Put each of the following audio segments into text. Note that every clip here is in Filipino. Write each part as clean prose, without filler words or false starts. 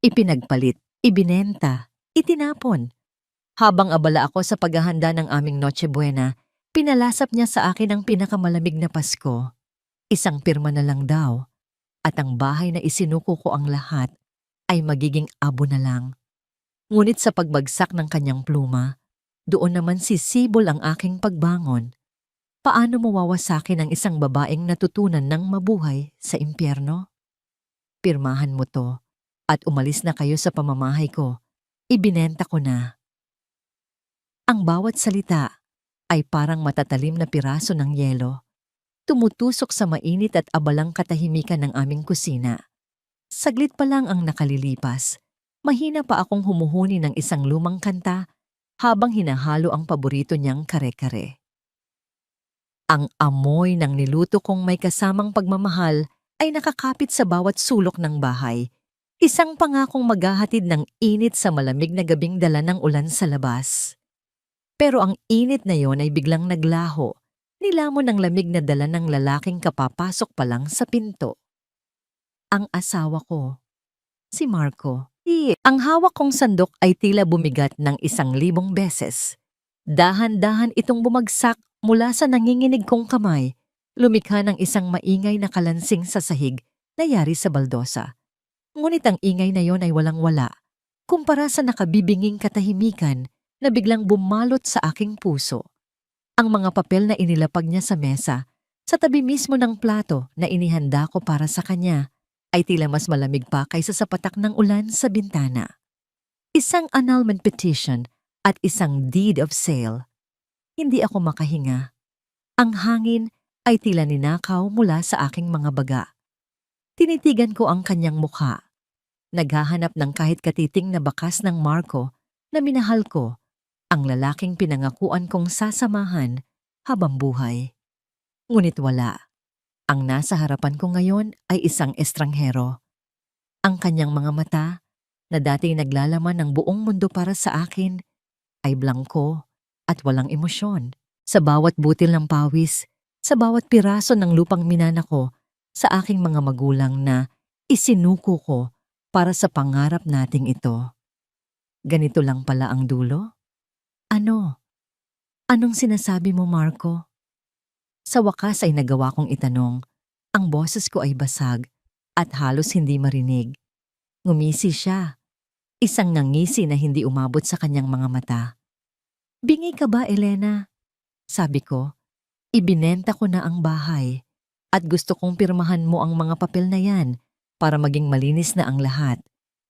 Ipinagpalit, ibinenta, itinapon. Habang abala ako sa paghahanda ng aming Noche Buena, pinalasap niya sa akin ang pinakamalamig na Pasko. Isang pirma na lang daw, at ang bahay na isinuko ko ang lahat ay magiging abo na lang. Ngunit sa pagbagsak ng kanyang pluma, doon naman sisibol ang aking pagbangon. Paano mawawasakin ang isang babaeng natutunan ng mabuhay sa impyerno? Pirmahan mo to at umalis na kayo sa pamamahay ko. Ibinenta ko na. Ang bawat salita ay parang matatalim na piraso ng yelo. Tumutusok sa mainit at abalang katahimikan ng aming kusina. Saglit pa lang ang nakalilipas. Mahina pa akong humuhuni ng isang lumang kanta habang hinahalo ang paborito niyang kare-kare. Ang amoy ng niluto kong may kasamang pagmamahal ay nakakapit sa bawat sulok ng bahay. Isang pangakong maghahatid ng init sa malamig na gabing dala ng ulan sa labas. Pero ang init na yon ay biglang naglaho. Nilamon ng lamig na dala ng lalaking kapapasok pa lang sa pinto. Ang asawa ko, si Marco. Ang hawak kong sandok ay tila bumigat ng 1,000 beses. Dahan-dahan itong bumagsak mula sa nanginginig kong kamay, lumikha ng isang maingay na kalansing sa sahig na yari sa baldosa. Ngunit ang ingay na yon ay walang-wala, kumpara sa nakabibinging katahimikan na biglang bumalot sa aking puso. Ang mga papel na inilapag niya sa mesa, sa tabi mismo ng plato na inihanda ko para sa kanya, ay tila mas malamig pa kaysa sa patak ng ulan sa bintana. Isang annulment petition at isang deed of sale. Hindi ako makahinga. Ang hangin ay tila ninakaw mula sa aking mga baga. Tinitigan ko ang kanyang mukha. Naghahanap ng kahit katiting na bakas ng Marco na minahal ko, ang lalaking pinangakuan kong sasamahan habang buhay. Ngunit wala. Ang nasa harapan ko ngayon ay isang estranghero. Ang kanyang mga mata, na dating naglalaman ng buong mundo para sa akin, ay blangko at walang emosyon. Sa bawat butil ng pawis, sa bawat piraso ng lupang minana ko, sa aking mga magulang na isinuko ko para sa pangarap nating ito. Ganito lang pala ang dulo? Ano? Anong sinasabi mo, Marco? Sa wakas ay nagawa kong itanong. Ang boses ko ay basag at halos hindi marinig. Ngumisi siya. Isang ngangisi na hindi umabot sa kanyang mga mata. Bingi ka ba, Elena? Sabi ko, ibinenta ko na ang bahay at gusto kong pirmahan mo ang mga papel na yan para maging malinis na ang lahat.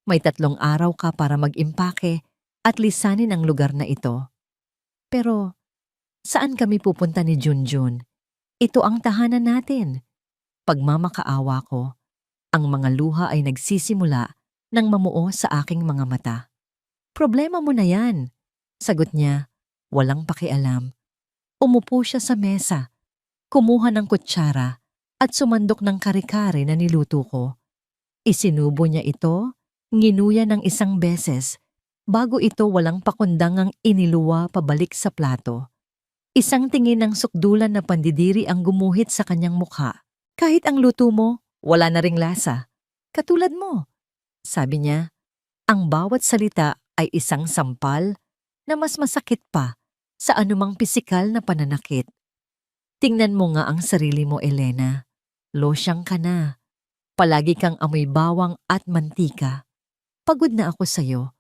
May 3 araw ka para mag-impake at lisanin ang lugar na ito. Pero, saan kami pupunta ni Junjun? Ito ang tahanan natin. Pagmamakaawa ko, ang mga luha ay nagsisimula nang mamuo sa aking mga mata. Problema mo na yan, sagot niya, walang pakialam. Umupo siya sa mesa, kumuha ng kutsara at sumandok ng kare-kare na niluto ko. Isinubo niya ito, nginuya ng 1 beses, bago ito walang pakundangang iniluwa pabalik sa plato. Isang tingin ng sukdulan na pandidiri ang gumuhit sa kanyang mukha. Kahit ang luto mo, wala na ring lasa. Katulad mo. Sabi niya, ang bawat salita ay isang sampal na mas masakit pa sa anumang pisikal na pananakit. Tingnan mo nga ang sarili mo, Elena. Losyang ka na. Palagi kang amoy bawang at mantika. Pagod na ako sa'yo.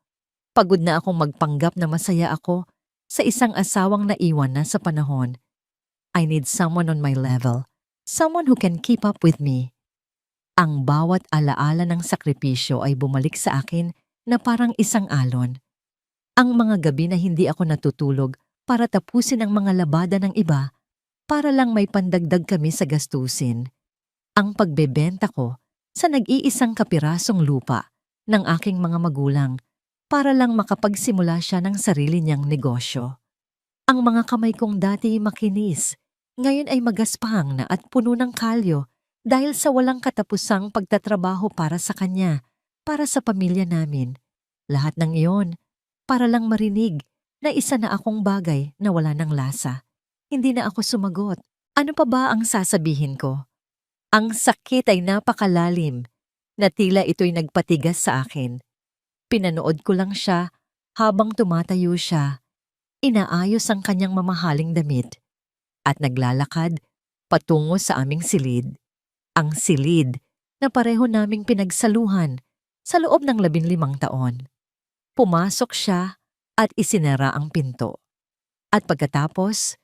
Pagod na akong magpanggap na masaya ako sa isang asawang naiwan na sa panahon. I need someone on my level. Someone who can keep up with me. Ang bawat alaala ng sakripisyo ay bumalik sa akin na parang isang alon. Ang mga gabi na hindi ako natutulog para tapusin ang mga labada ng iba, para lang may pandagdag kami sa gastusin. Ang pagbebenta ko sa nag-iisang kapirasong lupa ng aking mga magulang para lang makapagsimula siya ng sarili niyang negosyo. Ang mga kamay kong dati makinis, ngayon ay magaspang na at puno ng kalyo dahil sa walang katapusang pagtatrabaho para sa kanya, para sa pamilya namin. Lahat ng iyon, para lang marinig na isa na akong bagay na wala ng lasa. Hindi na ako sumagot. Ano pa ba ang sasabihin ko? Ang sakit ay napakalalim, na tila ito'y nagpatigas sa akin. Pinanood ko lang siya habang tumatayo siya, inaayos ang kanyang mamahaling damit at naglalakad patungo sa aming silid. Ang silid na pareho naming pinagsaluhan sa loob ng 15 taon. Pumasok siya at isinara ang pinto. At pagkatapos,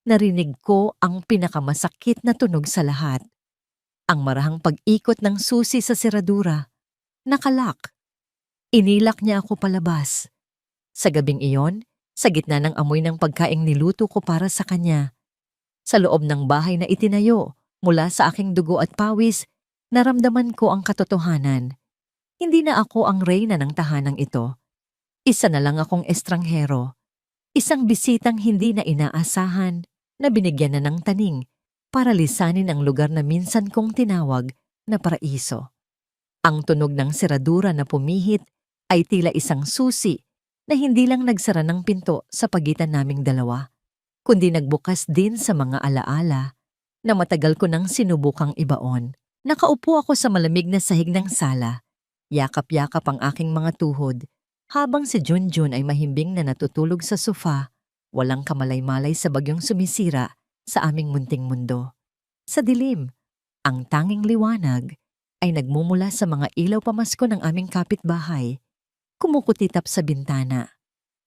narinig ko ang pinakamasakit na tunog sa lahat. Ang marahang pag-ikot ng susi sa seradura. Nakalak. Inilak niya ako palabas. Sa gabing iyon, sa gitna ng amoy ng pagkaing niluto ko para sa kanya, sa loob ng bahay na itinayo mula sa aking dugo at pawis, naramdaman ko ang katotohanan. Hindi na ako ang reyna ng tahanang ito. Isa na lang akong estranghero. Isang bisitang hindi na inaasahan na binigyan na ng taning para lisanin ang lugar na minsan kong tinawag na paraiso. Ang tunog ng seradura na pumihit ay tila isang susi na hindi lang nagsara ng pinto sa pagitan naming dalawa, kundi nagbukas din sa mga alaala na matagal ko nang sinubukang ibaon. Nakaupo ako sa malamig na sahig ng sala. Yakap-yakap ang aking mga tuhod habang si Junjun ay mahimbing na natutulog sa sofa, walang kamalay-malay sa bagyong sumisira sa aming munting mundo. Sa dilim, ang tanging liwanag ay nagmumula sa mga ilaw pamasko ng aming kapitbahay, kumukutitap sa bintana.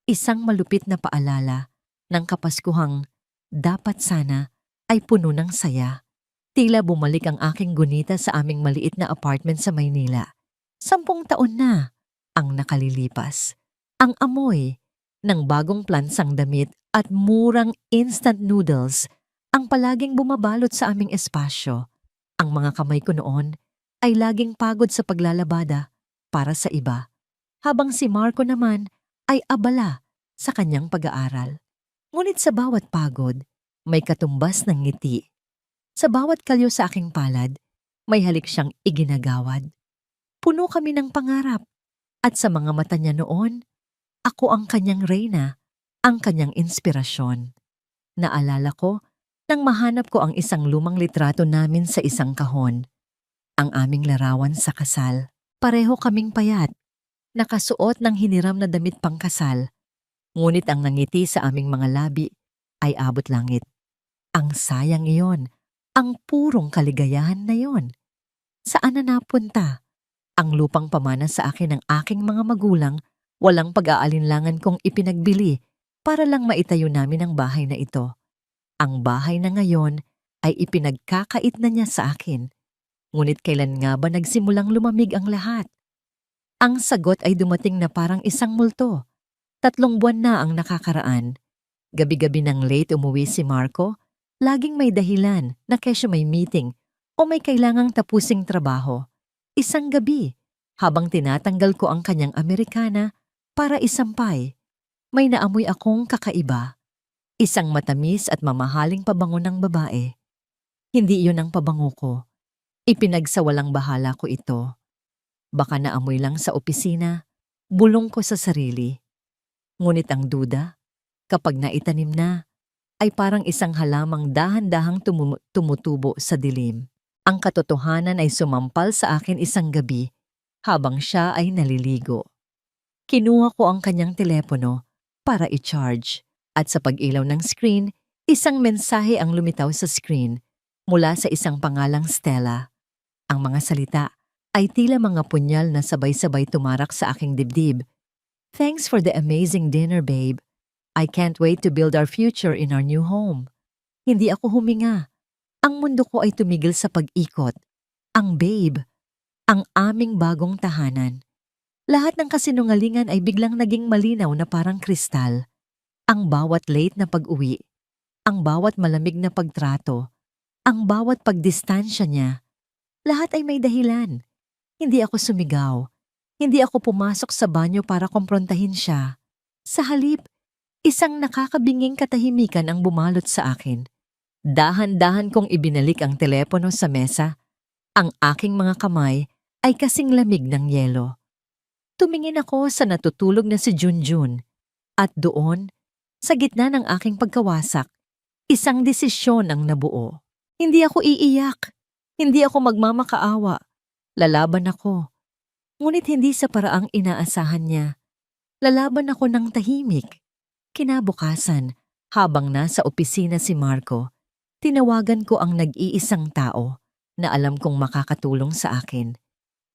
Isang malupit na paalala ng kapaskuhang dapat sana ay puno ng saya. Tila bumalik ang aking gunita sa aming maliit na apartment sa Maynila. 10 taon na ang nakalilipas. Ang amoy ng bagong plansang damit at murang instant noodles ang palaging bumabalot sa aming espasyo. Ang mga kamay ko noon ay laging pagod sa paglalabada para sa iba, habang si Marco naman ay abala sa kanyang pag-aaral. Ngunit sa bawat pagod, may katumbas ng ngiti. Sa bawat kalyo sa aking palad, may halik siyang iginagawad. Puno kami ng pangarap, at sa mga mata niya noon, ako ang kanyang reyna, ang kanyang inspirasyon. Naalala ko nang mahanap ko ang isang lumang litrato namin sa isang kahon. Ang aming larawan sa kasal. Pareho kaming payat, nakasuot ng hiniram na damit pangkasal. Ngunit ang nangiti sa aming mga labi ay abot langit. Ang sayang iyon, ang purong kaligayahan na yon. Saan na napunta? Ang lupang pamana sa akin ng aking mga magulang, walang pag-aalinlangan kong ipinagbili para lang maitayo namin ang bahay na ito. Ang bahay na ngayon ay ipinagkakait na niya sa akin. Ngunit kailan nga ba nagsimulang lumamig ang lahat? Ang sagot ay dumating na parang isang multo. 3 buwan na ang nakakaraan. Gabi-gabi nang late umuwi si Marco, laging may dahilan na kesyo may meeting o may kailangang tapusing trabaho. Isang gabi, habang tinatanggal ko ang kanyang Amerikana para isampay, may naamoy akong kakaiba. Isang matamis at mamahaling pabango ng babae. Hindi iyon ang pabango ko. Ipinagsawalang bahala ko ito. Baka naamoy lang sa opisina, bulong ko sa sarili. Ngunit ang duda, kapag naitanim na, ay parang isang halamang dahan-dahang tumutubo sa dilim. Ang katotohanan ay sumampal sa akin isang gabi habang siya ay naliligo. Kinuha ko ang kanyang telepono para i-charge at sa pag-ilaw ng screen, isang mensahe ang lumitaw sa screen mula sa isang pangalang Stella. Ang mga salita ay tila mga punyal na sabay-sabay tumarak sa aking dibdib. Thanks for the amazing dinner, babe. I can't wait to build our future in our new home. Hindi ako huminga. Ang mundo ko ay tumigil sa pag-ikot. Ang babe, ang aming bagong tahanan. Lahat ng kasinungalingan ay biglang naging malinaw na parang kristal. Ang bawat late na pag-uwi, ang bawat malamig na pagtrato, ang bawat pagdistansya niya, lahat ay may dahilan. Hindi ako sumigaw. Hindi ako pumasok sa banyo para komprontahin siya. Sa halip, isang nakakabinging katahimikan ang bumalot sa akin. Dahan-dahan kong ibinalik ang telepono sa mesa. Ang aking mga kamay ay kasing lamig ng yelo. Tumingin ako sa natutulog na si Junjun. At doon, sa gitna ng aking pagkawasak, isang desisyon ang nabuo. Hindi ako iiyak. Hindi ako magmamakaawa. Lalaban ako. Ngunit hindi sa paraang inaasahan niya. Lalaban ako ng tahimik. Kinabukasan, habang nasa opisina si Marco, tinawagan ko ang nag-iisang tao na alam kong makakatulong sa akin.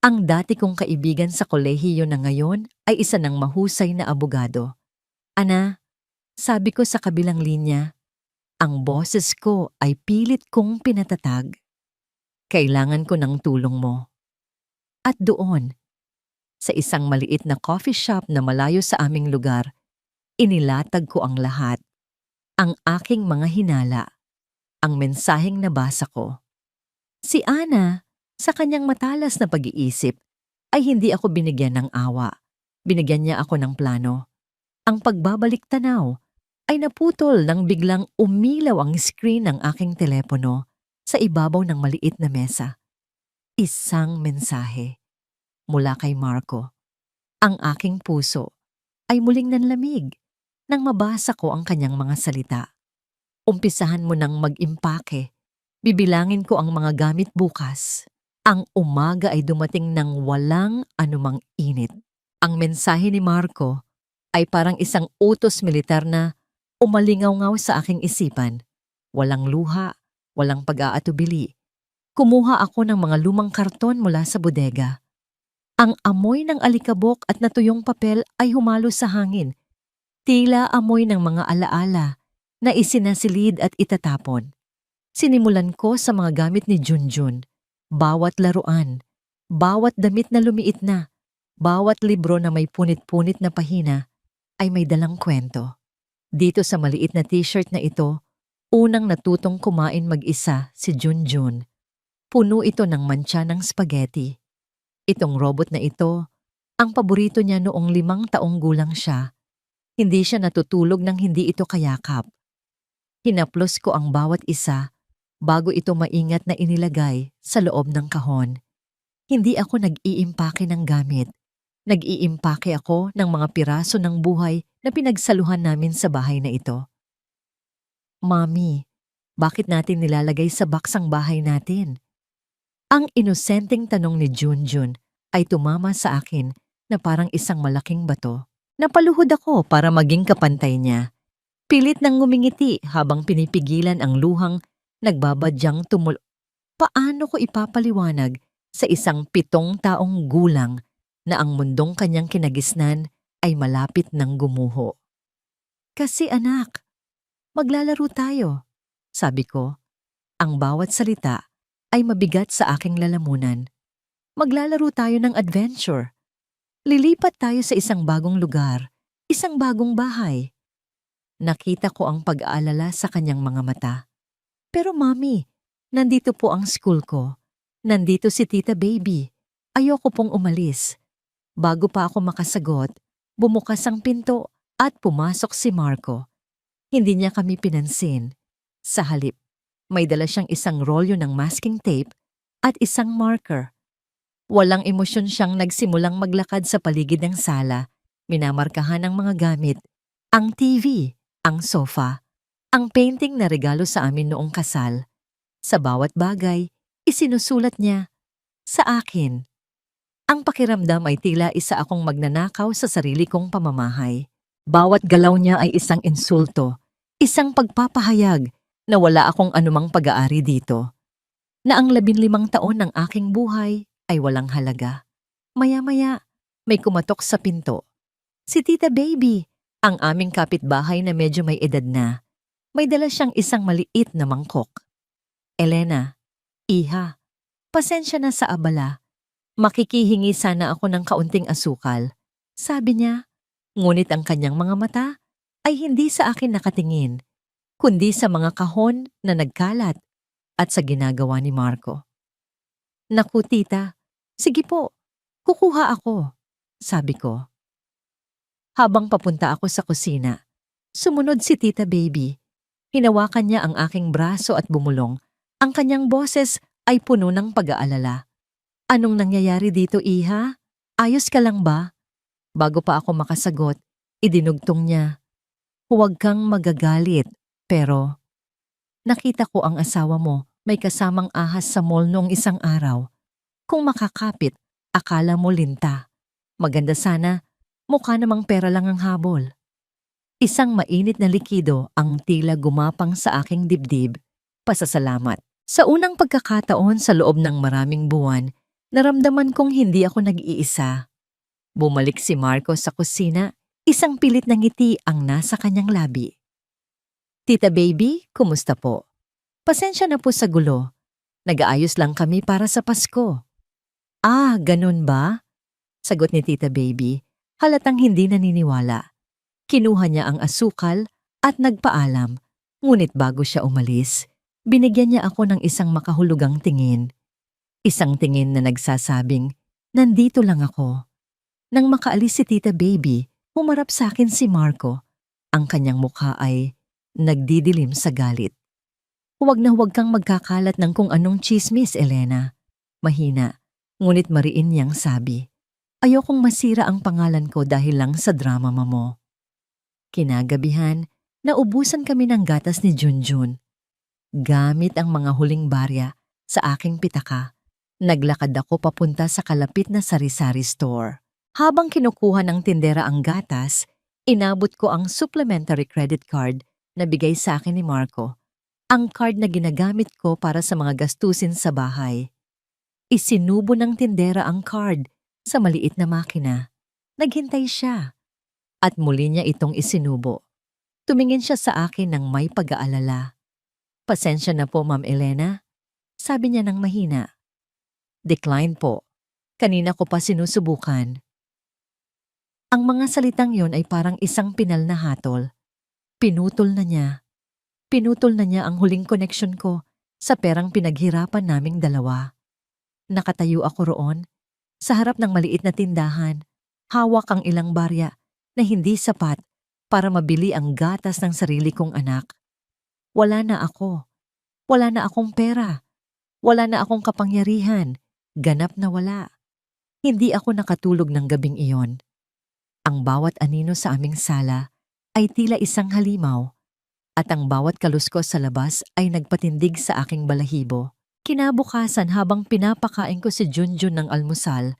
Ang dati kong kaibigan sa kolehiyo na ngayon ay isa ng mahusay na abogado. Ana, sabi ko sa kabilang linya, ang boses ko ay pilit kong pinatatag. Kailangan ko ng tulong mo. At doon, sa isang maliit na coffee shop na malayo sa aming lugar, inilatag ko ang lahat. Ang aking mga hinala, ang mensaheng nabasa ko. Si Ana, sa kanyang matalas na pag-iisip, ay hindi ako binigyan ng awa. Binigyan niya ako ng plano. Ang pagbabalik tanaw ay naputol nang biglang umilaw ang screen ng aking telepono sa ibabaw ng maliit na mesa. Isang mensahe mula kay Marco. Ang aking puso ay muling nanlamig nang mabasa ko ang kanyang mga salita. Umpisahan mo nang mag-impake. Bibilangin ko ang mga gamit bukas. Ang umaga ay dumating ng walang anumang init. Ang mensahe ni Marco ay parang isang utos militar na umalingaw-ngaw sa aking isipan. Walang luha, walang pag-aatubili. Kumuha ako ng mga lumang karton mula sa bodega. Ang amoy ng alikabok at natuyong papel ay humalo sa hangin. Tila amoy ng mga alaala na isinasilid at itatapon. Sinimulan ko sa mga gamit ni Junjun. Bawat laruan, bawat damit na lumiit na, bawat libro na may punit-punit na pahina ay may dalang kwento. Dito sa maliit na t-shirt na ito, unang natutong kumain mag-isa si Junjun. Puno ito ng mantsa ng spaghetti. Itong robot na ito, ang paborito niya noong 5 taong gulang siya. Hindi siya natutulog nang hindi ito kayakap. Hinaplos ko ang bawat isa bago ito maingat na inilagay sa loob ng kahon. Hindi ako nag-iimpake ng gamit. Nag-iimpake ako ng mga piraso ng buhay na pinagsaluhan namin sa bahay na ito. Mami, bakit natin nilalagay sa box ang bahay natin? Ang inosenteng tanong ni Junjun ay tumama sa akin na parang isang malaking bato. Napaluhod ako para maging kapantay niya. Pilit nang ngumingiti habang pinipigilan ang luhang nagbabadyang Paano ko ipapaliwanag sa isang 7 taong gulang na ang mundong kanyang kinagisnan ay malapit ng gumuho? Kasi anak, maglalaro tayo, sabi ko. Ang bawat salita ay mabigat sa aking lalamunan. Maglalaro tayo ng adventure. Lilipat tayo sa isang bagong lugar, isang bagong bahay. Nakita ko ang pag-aalala sa kanyang mga mata. Pero mami, nandito po ang school ko. Nandito si Tita Baby. Ayoko pong umalis. Bago pa ako makasagot, bumukas ang pinto at pumasok si Marco. Hindi niya kami pinansin. Sa halip, may dala siyang isang rolyo ng masking tape at isang marker. Walang emosyon siyang nagsimulang maglakad sa paligid ng sala. Minamarkahan ang mga gamit, ang TV, ang sofa, ang painting na regalo sa amin noong kasal. Sa bawat bagay, isinusulat niya, sa akin. Ang pakiramdam ay tila isa akong magnanakaw sa sarili kong pamamahay. Bawat galaw niya ay isang insulto, isang pagpapahayag na wala akong anumang pag-aari dito. Na ang 15 taon ng aking buhay ay walang halaga. Maya-maya, may kumatok sa pinto. Si Tita Baby, ang aming kapitbahay na medyo may edad na. May dala siyang isang maliit na mangkok. Elena, iha, pasensya na sa abala. Makikihingi sana ako ng kaunting asukal. Sabi niya, ngunit ang kanyang mga mata ay hindi sa akin nakatingin, kundi sa mga kahon na nagkalat at sa ginagawa ni Marco. Naku tita, sige po, kukuha ako, sabi ko. Habang papunta ako sa kusina, sumunod si Tita Baby. Hinawakan niya ang aking braso at bumulong. Ang kanyang boses ay puno ng pag-aalala. Anong nangyayari dito, iha? Ayos ka lang ba? Bago pa ako makasagot, idinugtong niya. Huwag kang magagalit, pero nakita ko ang asawa mo may kasamang ahas sa mall noong isang araw. Kung makakapit Akala mo linta. Maganda sana, mukha namang pera lang ang habol. Isang mainit na likido ang tila gumapang sa aking dibdib. Pasasalamat. Sa unang pagkakataon sa loob ng maraming buwan, naramdaman kong hindi ako nag-iisa. Bumalik si Marco sa kusina, isang pilit na ngiti ang nasa kanyang labi. Tita Baby, kumusta po? Pasensya na po sa gulo. Nag-aayos lang kami para sa Pasko. Ah, ganun ba? Sagot ni Tita Baby, halatang hindi naniniwala. Kinuha niya ang asukal at nagpaalam, ngunit bago siya umalis, binigyan niya ako ng isang makahulugang tingin. Isang tingin na nagsasabing, nandito lang ako. Nang makaalis si Tita Baby, humarap sa akin si Marco. Ang kanyang mukha ay nagdidilim sa galit. Huwag na huwag kang magkakalat ng kung anong chismis, Elena. Mahina, ngunit mariin niyang sabi. Ayokong masira ang pangalan ko dahil lang sa drama mo. Kinagabihan, naubusan kami ng gatas ni Junjun. Gamit ang mga huling barya sa aking pitaka, naglakad ako papunta sa kalapit na sari-sari store. Habang kinukuha ng tindera ang gatas, inabot ko ang supplementary credit card na bigay sa akin ni Marco. Ang card na ginagamit ko para sa mga gastusin sa bahay. Isinubo ng tindera ang card sa maliit na makina. Naghintay siya. At muli niya itong isinubo. Tumingin siya sa akin ng may pag-aalala. Pasensya na po, Ma'am Elena. Sabi niya ng mahina. Decline po. Kanina ko pa sinusubukan. Ang mga salitang yon ay parang isang pinal na hatol. Pinutol na niya. Pinutol na niya ang huling koneksyon ko sa perang pinaghirapan naming dalawa. Nakatayo ako roon, sa harap ng maliit na tindahan, hawak ang ilang barya na hindi sapat para mabili ang gatas ng sarili kong anak. Wala na ako. Wala na akong pera. Wala na akong kapangyarihan. Ganap na wala. Hindi ako nakatulog ng gabing iyon. Ang bawat anino sa aming sala ay tila isang halimaw at ang bawat kaluskos sa labas ay nagpatindig sa aking balahibo. Kinabukasan habang pinapakain ko si Junjun ng almusal,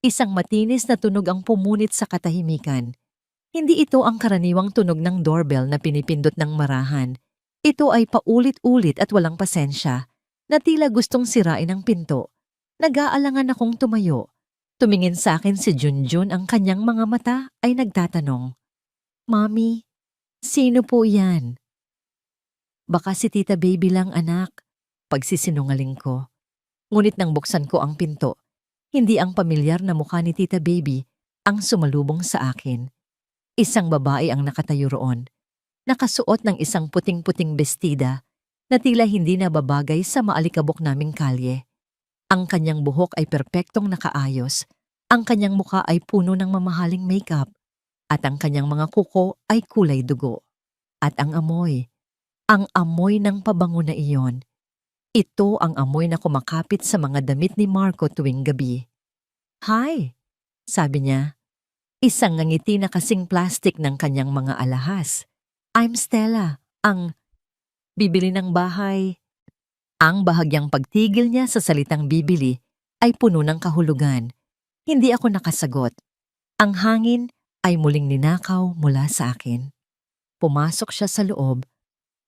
isang matinis na tunog ang pumunit sa katahimikan. Hindi ito ang karaniwang tunog ng doorbell na pinipindot ng marahan. Ito ay paulit-ulit at walang pasensya, na tila gustong sirain ang pinto. Nag-aalangan akong tumayo. Tumingin sa akin si Junjun, ang kanyang mga mata ay nagtatanong. Mami, sino po yan? Baka si Tita Baby lang, anak. Pagsisinungaling ko. Ngunit nang buksan ko ang pinto, hindi ang pamilyar na mukha ni Tita Baby ang sumalubong sa akin. Isang babae ang nakatayo roon, nakasuot ng isang puting-puting bestida na tila hindi na babagay sa maalikabok naming kalye. Ang kanyang buhok ay perpektong nakaayos, ang kanyang mukha ay puno ng mamahaling makeup, at ang kanyang mga kuko ay kulay dugo. At ang amoy ng pabango na iyon, ito ang amoy na kumakapit sa mga damit ni Marco tuwing gabi. Hi, sabi niya. Isang ngiti na kasing plastic ng kanyang mga alahas. I'm Stella, ang bibili ng bahay. Ang bahagyang pagtigil niya sa salitang bibili ay puno ng kahulugan. Hindi ako nakasagot. Ang hangin ay muling ninakaw mula sa akin. Pumasok siya sa loob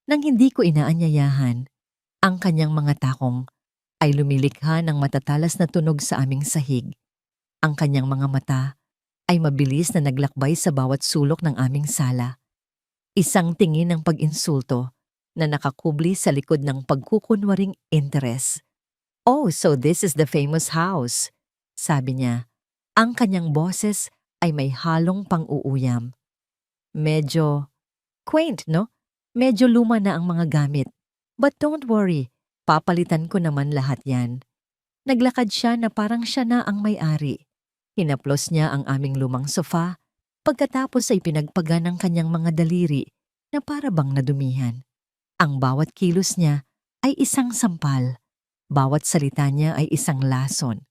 nang hindi ko inaanyayahan. Ang kanyang mga takong ay lumilikha ng matatalas na tunog sa aming sahig. Ang kanyang mga mata ay mabilis na naglakbay sa bawat sulok ng aming sala. Isang tingin ng pag-insulto na nakakubli sa likod ng pagkukunwaring interes. Oh, so this is the famous house, sabi niya. Ang kanyang boses ay may halong pang-uuyam. Medyo quaint, no? Medyo luma na ang mga gamit. But don't worry, papalitan ko naman lahat yan. Naglakad siya na parang siya na ang may-ari. Hinaplos niya ang aming lumang sofa, pagkatapos ay pinagpaga ng kanyang mga daliri na para bang nadumihan. Ang bawat kilos niya ay isang sampal, bawat salita niya ay isang lason.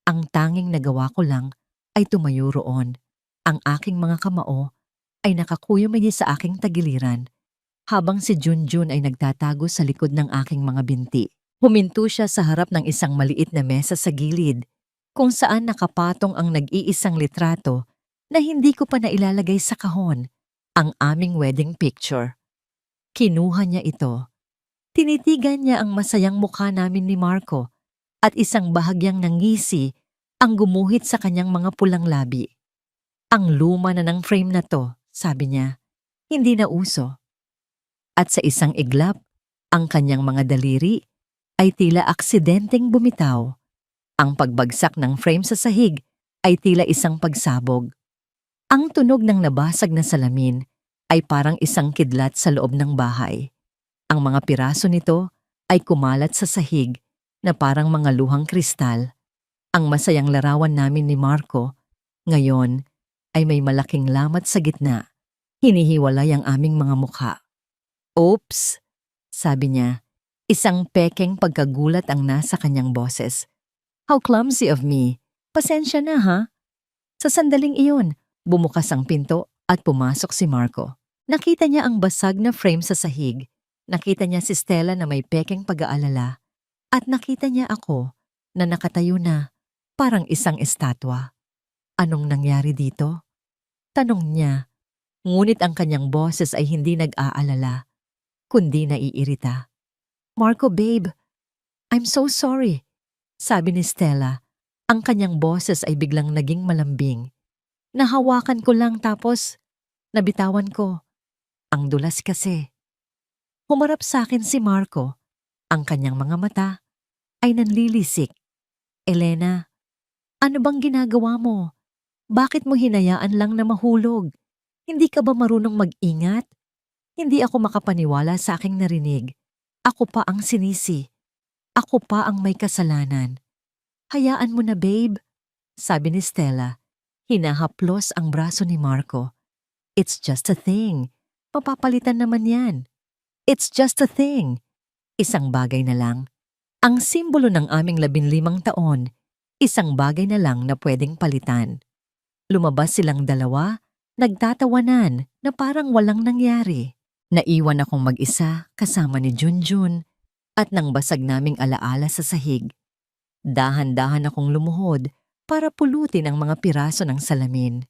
Ang tanging nagawa ko lang ay tumayo roon. Ang aking mga kamao ay nakakuyumigi sa aking tagiliran, habang si Junjun ay nagtatago sa likod ng aking mga binti. Huminto siya sa harap ng isang maliit na mesa sa gilid. kung saan nakapatong ang nag-iisang litrato na hindi ko pa nailalagay sa kahon, ang aming wedding picture. Kinuha niya ito. Tinitigan niya ang masayang mukha namin ni Marco at isang bahagyang nangisi ang gumuhit sa kanyang mga pulang labi. Ang luma na ng frame na to, sabi niya, hindi na uso. At sa isang iglap, ang kanyang mga daliri ay tila aksidenteng bumitaw. Ang pagbagsak ng frame sa sahig ay tila isang pagsabog. Ang tunog ng nabasag na salamin ay parang isang kidlat sa loob ng bahay. Ang mga piraso nito ay kumalat sa sahig na parang mga luhang kristal. Ang masayang larawan namin ni Marco ngayon ay may malaking lamat sa gitna. Hinihiwalay ang aming mga mukha. Oops, sabi niya. Isang pekeng pagkagulat ang nasa kanyang boses. How clumsy of me. Pasensya na ha. Sa sandaling iyon, bumukas ang pinto at pumasok si Marco. Nakita niya ang basag na frame sa sahig. Nakita niya si Stella na may pekeng pag-aalala. At nakita niya ako na nakatayo na parang isang estatwa. Anong nangyari dito? Tanong niya. Ngunit ang kanyang boses ay hindi nag-aalala, kundi naiirita. Marco, babe, I'm so sorry. Sabi ni Stella. Ang kanyang boses ay biglang naging malambing. Nahawakan ko lang tapos nabitawan ko. Ang dulas kasi. Humarap sa akin si Marco. Ang kanyang mga mata ay nanlilisik. Elena, ano bang ginagawa mo? Bakit mo hinayaan lang na mahulog? Hindi ka ba marunong mag-ingat? Hindi ako makapaniwala sa aking narinig. Ako pa ang sinisi. Ako pa ang may kasalanan. Hayaan mo na, babe, sabi ni Stella. Hinahaplos ang braso ni Marco. It's just a thing. Mapapalitan naman yan. It's just a thing. Isang bagay na lang. Ang simbolo ng aming 15 taon, isang bagay na lang na pwedeng palitan. Lumabas silang dalawa, nagtatawanan na parang walang nangyari. Naiwan akong mag-isa kasama ni Junjun at nang basag naming alaala sa sahig. Dahan-dahan akong lumuhod para pulutin ang mga piraso ng salamin.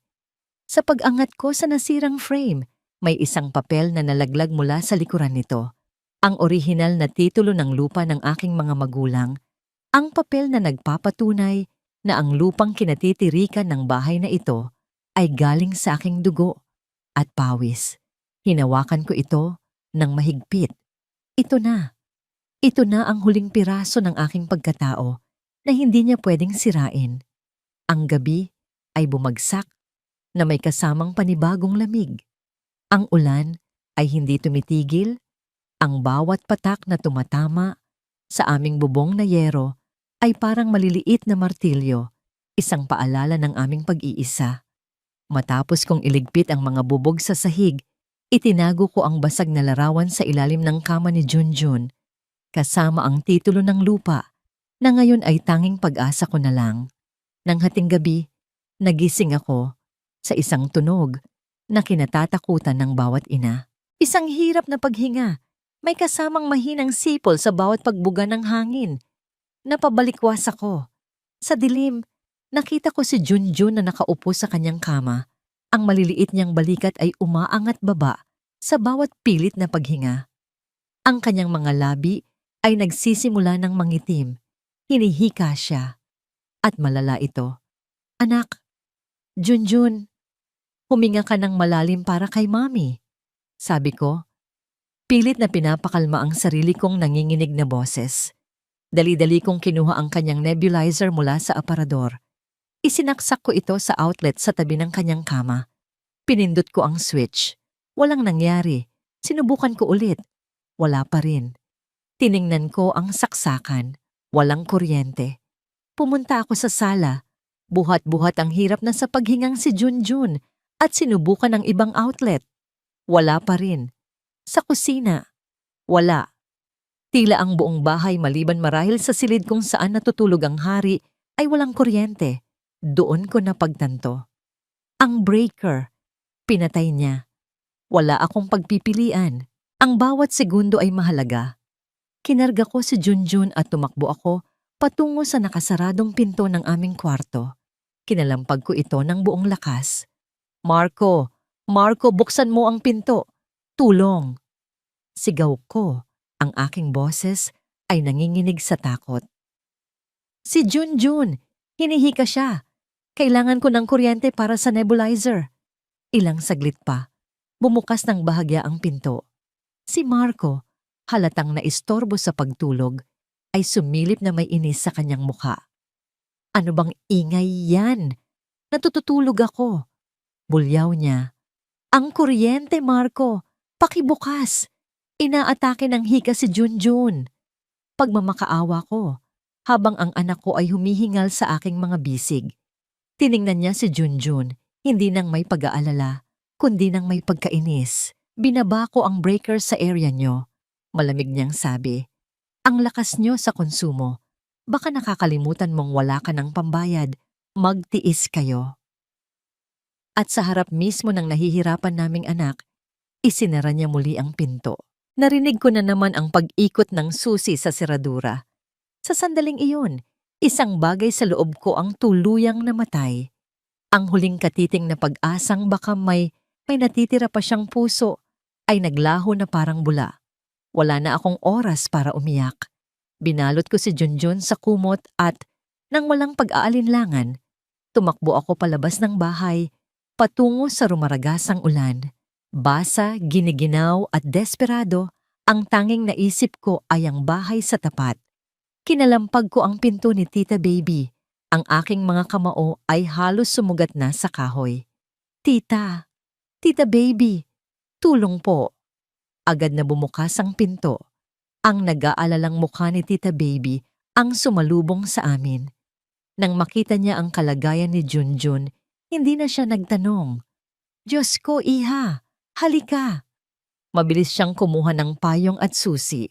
Sa pag-angat ko sa nasirang frame, may isang papel na nalaglag mula sa likuran nito. Ang orihinal na titulo ng lupa ng aking mga magulang. Ang papel na nagpapatunay na ang lupang kinatitirikan ng bahay na ito ay galing sa aking dugo at pawis. Hinawakan ko ito ng mahigpit. Ito na. Ito na ang huling piraso ng aking pagkatao na hindi niya pwedeng sirain. Ang gabi ay bumagsak na may kasamang panibagong lamig. Ang ulan ay hindi tumitigil. Ang bawat patak na tumatama sa aming bubong na yero ay parang maliliit na martilyo, isang paalala ng aming pag-iisa. Matapos kong iligpit ang mga bubog sa sahig, itinago ko ang basag na larawan sa ilalim ng kama ni Junjun, kasama ang titulo ng lupa na ngayon ay tanging pag-asa ko na lang. Nang hating gabi, nagising ako sa isang tunog na kinatatakutan ng bawat ina. Isang hirap na paghinga, may kasamang mahinang sipol sa bawat pagbuga ng hangin. Napabalikwas ako. Sa dilim, nakita ko si Junjun na nakaupo sa kanyang kama. Ang maliliit niyang balikat ay umaangat baba sa bawat pilit na paghinga. Ang kanyang mga labi ay nagsisimula ng mangitim. Hinihika siya. At malala ito. Anak, Junjun, huminga ka ng malalim para kay Mami. Sabi ko, pilit na pinapakalma ang sarili kong nanginginig na boses. Dali-dali kong kinuha ang kanyang nebulizer mula sa aparador. Isinaksak ko ito sa outlet sa tabi ng kanyang kama. Pinindot ko ang switch. Walang nangyari. Sinubukan ko ulit. Wala pa rin. Tiningnan ko ang saksakan. Walang kuryente. Pumunta ako sa sala. Buhat-buhat ang hirap na sa paghingang si Junjun at sinubukan ang ibang outlet. Wala pa rin. Sa kusina, wala. Tila ang buong bahay maliban marahil sa silid kung saan natutulog ang hari ay walang kuryente. Doon ko napagtanto. Ang breaker, pinatay niya. Wala akong pagpipilian. Ang bawat segundo ay mahalaga. Kinarga ko si Junjun at tumakbo ako patungo sa nakasaradong pinto ng aming kwarto. Kinalampag ko ito ng buong lakas. Marco! Marco, buksan mo ang pinto! Tulong! Sigaw ko. Ang aking boses ay nanginginig sa takot. Si Junjun! Hinihika siya! Kailangan ko ng kuryente para sa nebulizer. Ilang saglit pa, bumukas ng bahagya ang pinto. Si Marco, halatang naistorbo sa pagtulog, ay sumilip na may inis sa kanyang mukha. Ano bang ingay yan? Natutulog ako. Bulyaw niya. Ang kuryente, Marco! Pakibukas! Inaatake ng hika si Junjun. Pagmamakaawa ko, habang ang anak ko ay humihingal sa aking mga bisig. Tiningnan niya si Junjun, hindi nang may pag-aalala, kundi nang may pagkainis. Binaba ko ang breaker sa area niyo. Malamig niyang sabi, ang lakas niyo sa konsumo. Baka nakakalimutan mong wala ka ng pambayad. Magtiis kayo. At sa harap mismo ng nahihirapan naming anak, isinara niya muli ang pinto. Narinig ko na naman ang pag-ikot ng susi sa seradura. Sa sandaling iyon, isang bagay sa loob ko ang tuluyang namatay. Ang huling katiting na pag-asang baka may natitira pa siyang puso ay naglaho na parang bula. Wala na akong oras para umiyak. Binalot ko si Junjun sa kumot at, nang walang pag-aalinlangan, tumakbo ako palabas ng bahay, patungo sa rumaragasang ulan. Basa, giniginaw at desperado, ang tanging naisip ko ay ang bahay sa tapat. Kinalampag ko ang pinto ni Tita Baby. Ang aking mga kamao ay halos sumugat na sa kahoy. Tita! Tita Baby! Tulong po! Agad na bumukas ang pinto. Ang nag-aalalang mukha ni Tita Baby ang sumalubong sa amin. Nang makita niya ang kalagayan ni Junjun, hindi na siya nagtanong. Diyos ko, iha! Halika! Mabilis siyang kumuha ng payong at susi.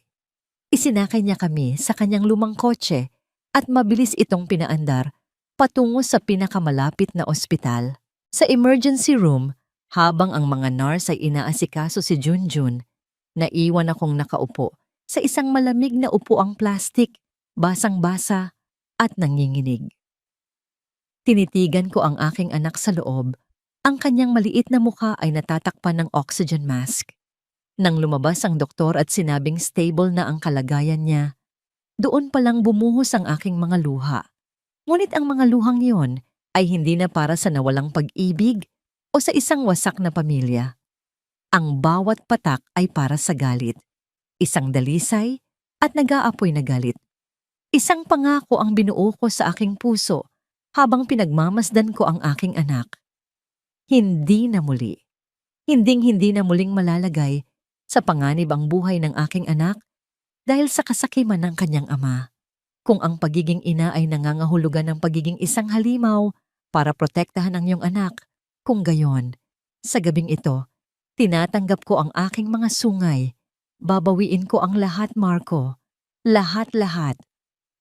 Isinakay niya kami sa kanyang lumang kotse at mabilis itong pinaandar patungo sa pinakamalapit na ospital. Sa emergency room, habang ang mga nurse ay inaasikaso si Junjun, naiwan akong nakaupo sa isang malamig na upuang plastik, basang-basa at nanginginig. Tinitigan ko ang aking anak sa loob. Ang kanyang maliit na mukha ay natatakpan ng oxygen mask. Nang lumabas ang doktor at sinabing stable na ang kalagayan niya, doon palang bumuhos ang aking mga luha. Ngunit ang mga luhang iyon ay hindi na para sa nawalang pag-ibig o sa isang wasak na pamilya. Ang bawat patak ay para sa galit. Isang dalisay at nag-aapoy na galit. Isang pangako ang binuo ko sa aking puso habang pinagmamasdan ko ang aking anak. Hindi na muli. Hinding-hindi na muling malalagay sa panganib ang buhay ng aking anak dahil sa kasakiman ng kanyang ama. Kung ang pagiging ina ay nangangahulugan ng pagiging isang halimaw para protektahan ang iyong anak, kung gayon, sa gabing ito, tinatanggap ko ang aking mga sungay. Babawiin ko ang lahat, Marco. Lahat-lahat.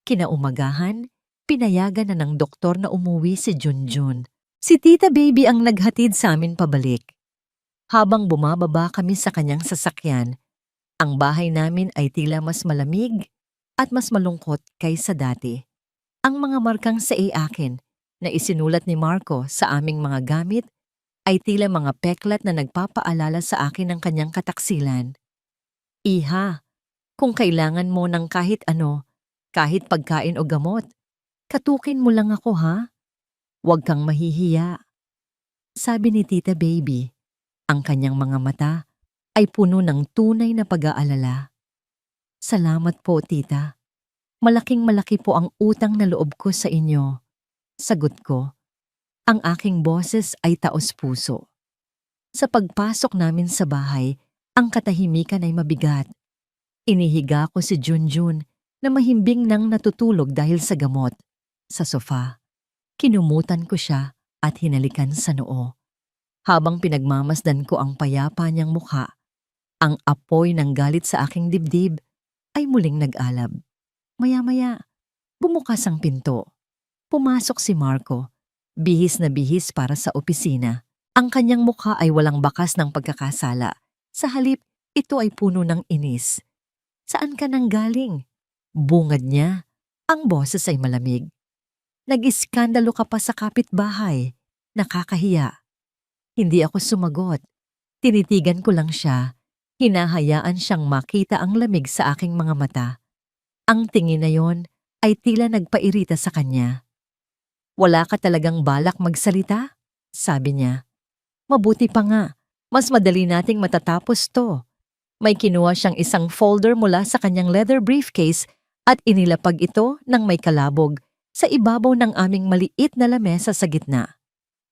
Kinaumagahan, pinayagan na ng doktor na umuwi si Junjun. Si Tita Baby ang naghatid sa amin pabalik. Habang bumababa kami sa kanyang sasakyan, ang bahay namin ay tila mas malamig at mas malungkot kaysa dati. Ang mga markang sa akin na isinulat ni Marco sa aming mga gamit ay tila mga peklat na nagpapaalala sa akin ng kanyang kataksilan. Iha, kung kailangan mo ng kahit ano, kahit pagkain o gamot, katukin mo lang ako ha? Huwag kang mahihiya. Sabi ni Tita Baby, ang kanyang mga mata ay puno ng tunay na pag-aalala. Salamat po, Tita. Malaking-malaki po ang utang na loob ko sa inyo. Sagot ko. Ang aking boses ay taos-puso. Sa pagpasok namin sa bahay, ang katahimikan ay mabigat. Inihiga ko si Junjun na mahimbing nang natutulog dahil sa gamot. Sa sofa, kinumutan ko siya at hinalikan sa noo. Habang pinagmamasdan ko ang payapa niyang mukha, ang apoy ng galit sa aking dibdib ay muling nag-alab. Maya-maya, bumukas ang pinto. Pumasok si Marco, bihis na bihis para sa opisina. Ang kanyang mukha ay walang bakas ng pagkakasala. Sa halip, ito ay puno ng inis. Saan ka nang galing? Bungad niya. Ang boses ay malamig. Nag-iskandalo ka pa sa kapitbahay. Nakakahiya. Hindi ako sumagot. Tinitigan ko lang siya. Hinahayaan siyang makita ang lamig sa aking mga mata. Ang tingin na yon ay tila nagpairita sa kanya. Wala ka talagang balak magsalita? Sabi niya. Mabuti pa nga. Mas madali nating matatapos to. May kinuha siyang isang folder mula sa kanyang leather briefcase at inilapag ito ng may kalabog sa ibabaw ng aming maliit na lamesa sa gitna.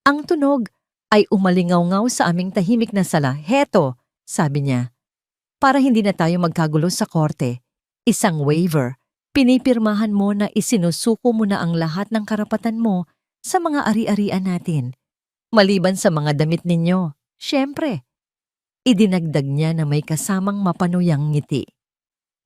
Ang tunog ay umalingaw-ngaw sa aming tahimik na sala. Heto, sabi niya. Para hindi na tayo magkagulo sa korte. Isang waiver. Pinipirmahan mo na isinusuko mo na ang lahat ng karapatan mo sa mga ari-arian natin. Maliban sa mga damit ninyo. Siyempre. Idinagdag niya na may kasamang mapanuyang ngiti.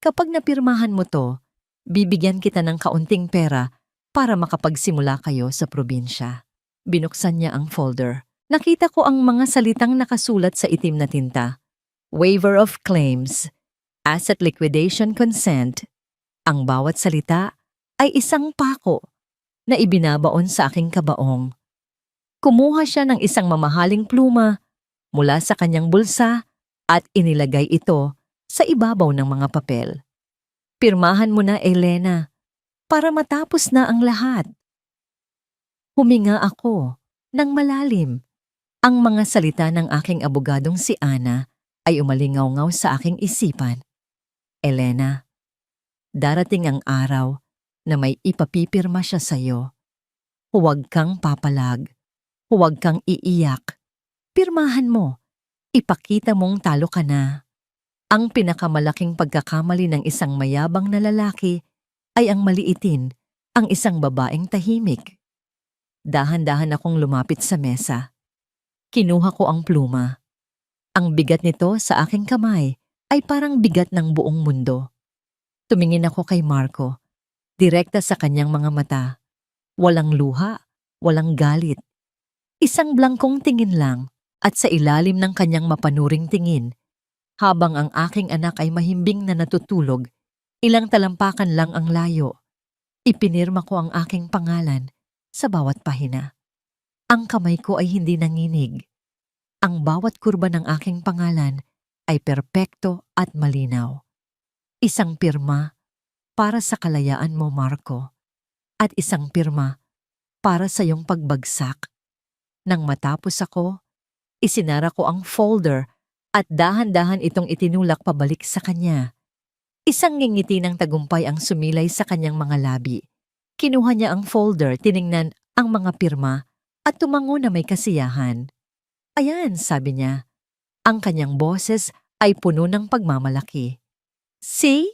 Kapag napirmahan mo to, bibigyan kita ng kaunting pera para makapagsimula kayo sa probinsya. Binuksan niya ang folder. Nakita ko ang mga salitang nakasulat sa itim na tinta. Waiver of claims, asset liquidation consent. Ang bawat salita ay isang pako na ibinabaon sa aking kabaong. Kumuha siya ng isang mamahaling pluma mula sa kanyang bulsa at inilagay ito sa ibabaw ng mga papel. Pirmahan mo na, Elena, para matapos na ang lahat. Huminga ako ng malalim. Ang mga salita ng aking abogadong si Ana ay umalingaw-ngaw sa aking isipan. Elena, darating ang araw na may ipapipirma siya sa'yo. Huwag kang papalag. Huwag kang iiyak. Pirmahan mo. Ipakita mong talo ka na. Ang pinakamalaking pagkakamali ng isang mayabang na lalaki ay ang maliitin ang isang babaeng tahimik. Dahan-dahan akong lumapit sa mesa. Kinuha ko ang pluma. Ang bigat nito sa aking kamay ay parang bigat ng buong mundo. Tumingin ako kay Marco, direkta sa kanyang mga mata. Walang luha, walang galit. Isang blangkong tingin lang at sa ilalim ng kanyang mapanuring tingin, habang ang aking anak ay mahimbing na natutulog, ilang talampakan lang ang layo. Ipinirma ko ang aking pangalan sa bawat pahina. Ang kamay ko ay hindi nanginig. Ang bawat kurba ng aking pangalan ay perpekto at malinaw. Isang pirma para sa kalayaan mo, Marco, at isang pirma para sa iyong pagbagsak. Nang matapos ako, isinara ko ang folder at dahan-dahan itong itinulak pabalik sa kanya. Isang ngingiti ng tagumpay ang sumilay sa kanyang mga labi. Kinuha niya ang folder, tiningnan ang mga pirma at tumango na may kasiyahan. Ayan, sabi niya. Ang kanyang boses ay puno ng pagmamalaki. See?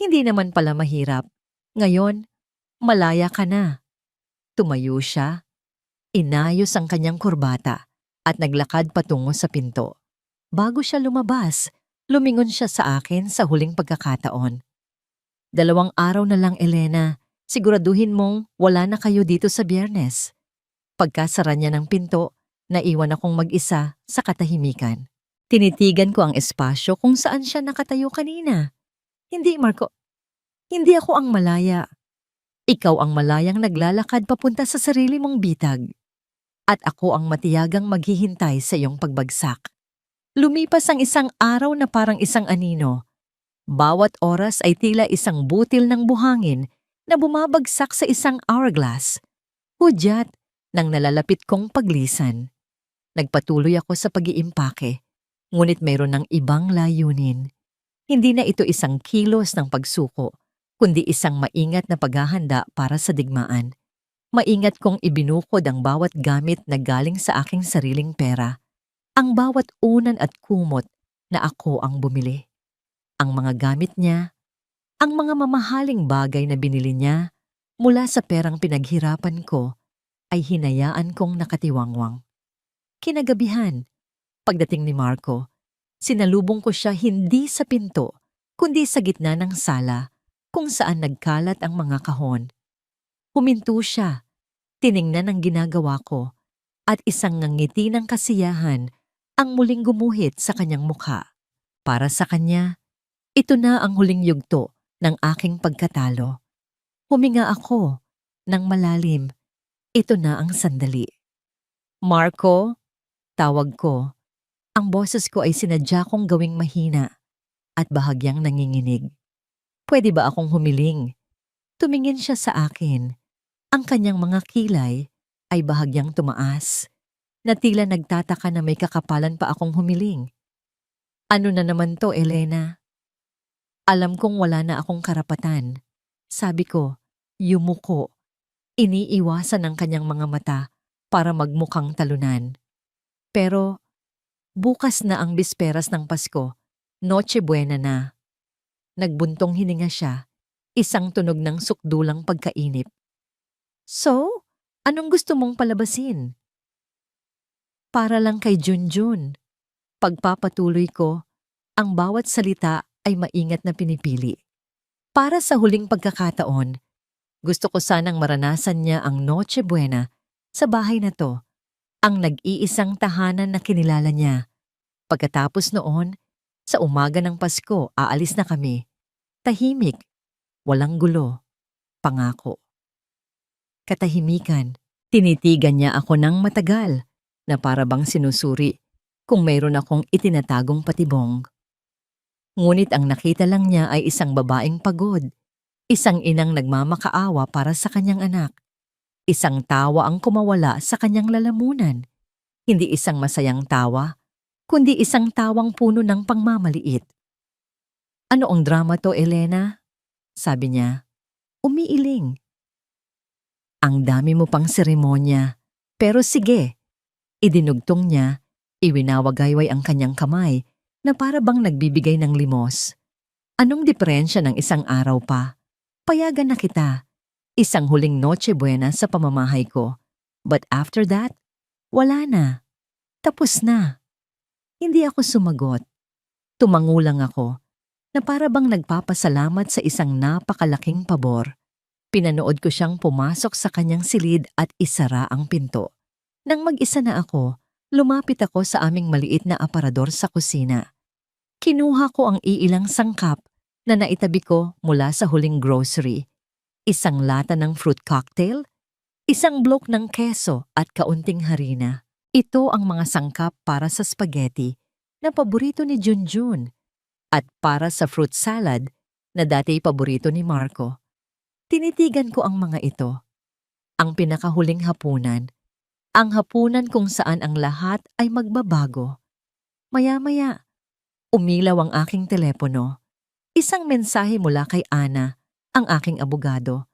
Hindi naman pala mahirap. Ngayon, malaya ka na. Tumayo siya. Inayos ang kanyang kurbata at naglakad patungo sa pinto. Bago siya lumabas, lumingon siya sa akin sa huling pagkakataon. 2 araw na lang, Elena. Siguraduhin mong wala na kayo dito sa Biyernes. Pagkasara niya ng pinto, naiwan akong mag-isa sa katahimikan. Tinitigan ko ang espasyo kung saan siya nakatayo kanina. Hindi, Marco. Hindi ako ang malaya. Ikaw ang malayang naglalakad papunta sa sarili mong bitag. At ako ang matiyagang maghihintay sa iyong pagbagsak. Lumipas ang 1 araw na parang isang anino. Bawat oras ay tila isang butil ng buhangin na bumabagsak sa isang hourglass. Hudyat ng nalalapit kong paglisan. Nagpatuloy ako sa pag-iimpake, ngunit mayroon ng ibang layunin. Hindi na ito isang kilos ng pagsuko, kundi isang maingat na paghahanda para sa digmaan. Maingat kong ibinukod ang bawat gamit na galing sa aking sariling pera. Ang bawat unan at kumot na ako ang bumili. Ang mga gamit niya, ang mga mamahaling bagay na binili niya mula sa perang pinaghirapan ko ay hinayaan kong nakatiwangwang. Kinagabihan, pagdating ni Marco, sinalubong ko siya hindi sa pinto, kundi sa gitna ng sala kung saan nagkalat ang mga kahon. Huminto siya, tiningnan ang ginagawa ko, at isang ngiti ng kasiyahan ang muling gumuhit sa kanyang mukha. Para sa kanya, ito na ang huling yugto ng aking pagkatalo. Huminga ako ng malalim. Ito na ang sandali. Marco, tawag ko. Ang boses ko ay sinadya kong gawing mahina at bahagyang nanginginig. Pwede ba akong humiling? Tumingin siya sa akin. Ang kanyang mga kilay ay bahagyang tumaas, na tila nagtataka na may kakapalan pa akong humiling. Ano na naman to, Elena? Alam kong wala na akong karapatan. Sabi ko, yumuko. Iniiwasan ng kanyang mga mata para magmukhang talunan. Pero bukas na ang bisperas ng Pasko, Noche Buena na. Nagbuntong hininga siya, isang tunog ng sukdulang pagkainip. So, anong gusto mong palabasin? Para lang kay Junjun. Pagpapatuloy ko, ang bawat salita ay maingat na pinipili. Para sa huling pagkakataon, gusto ko sanang maranasan niya ang Noche Buena sa bahay na to, ang nag-iisang tahanan na kinilala niya. Pagkatapos noon, sa umaga ng Pasko, aalis na kami. Tahimik, walang gulo, pangako. Katahimikan, tinitigan niya ako ng matagal na para bang sinusuri kung mayroon akong itinatagong patibong. Ngunit ang nakita lang niya ay isang babaeng pagod, isang inang nagmamakaawa para sa kanyang anak, isang tawa ang kumawala sa kanyang lalamunan, hindi isang masayang tawa, kundi isang tawang puno ng pangmamaliit. Ano ang drama to, Elena? Sabi niya, umiiling. Ang dami mo pang seremonya, pero sige. Idinugtong niya, iwinawagayway ang kanyang kamay na para bang nagbibigay ng limos. Anong diferensya ng isang araw pa? Payagan na kita. Isang huling Noche Buena sa pamamahay ko. But after that, wala na. Tapos na. Hindi ako sumagot. Tumangulang ako na para bang nagpapasalamat sa isang napakalaking pabor. Pinanood ko siyang pumasok sa kanyang silid at isara ang pinto. Nang mag-isa na ako, lumapit ako sa aming maliit na aparador sa kusina. Kinuha ko ang iilang sangkap na naitabi ko mula sa huling grocery. Isang lata ng fruit cocktail, isang bloke ng keso at kaunting harina. Ito ang mga sangkap para sa spaghetti na paborito ni Junjun at para sa fruit salad na dati paborito ni Marco. Tinitigan ko ang mga ito. Ang pinakahuling hapunan. Ang hapunan kung saan ang lahat ay magbabago. Maya-maya, umilaw ang aking telepono. Isang mensahe mula kay Ana, ang aking abogado.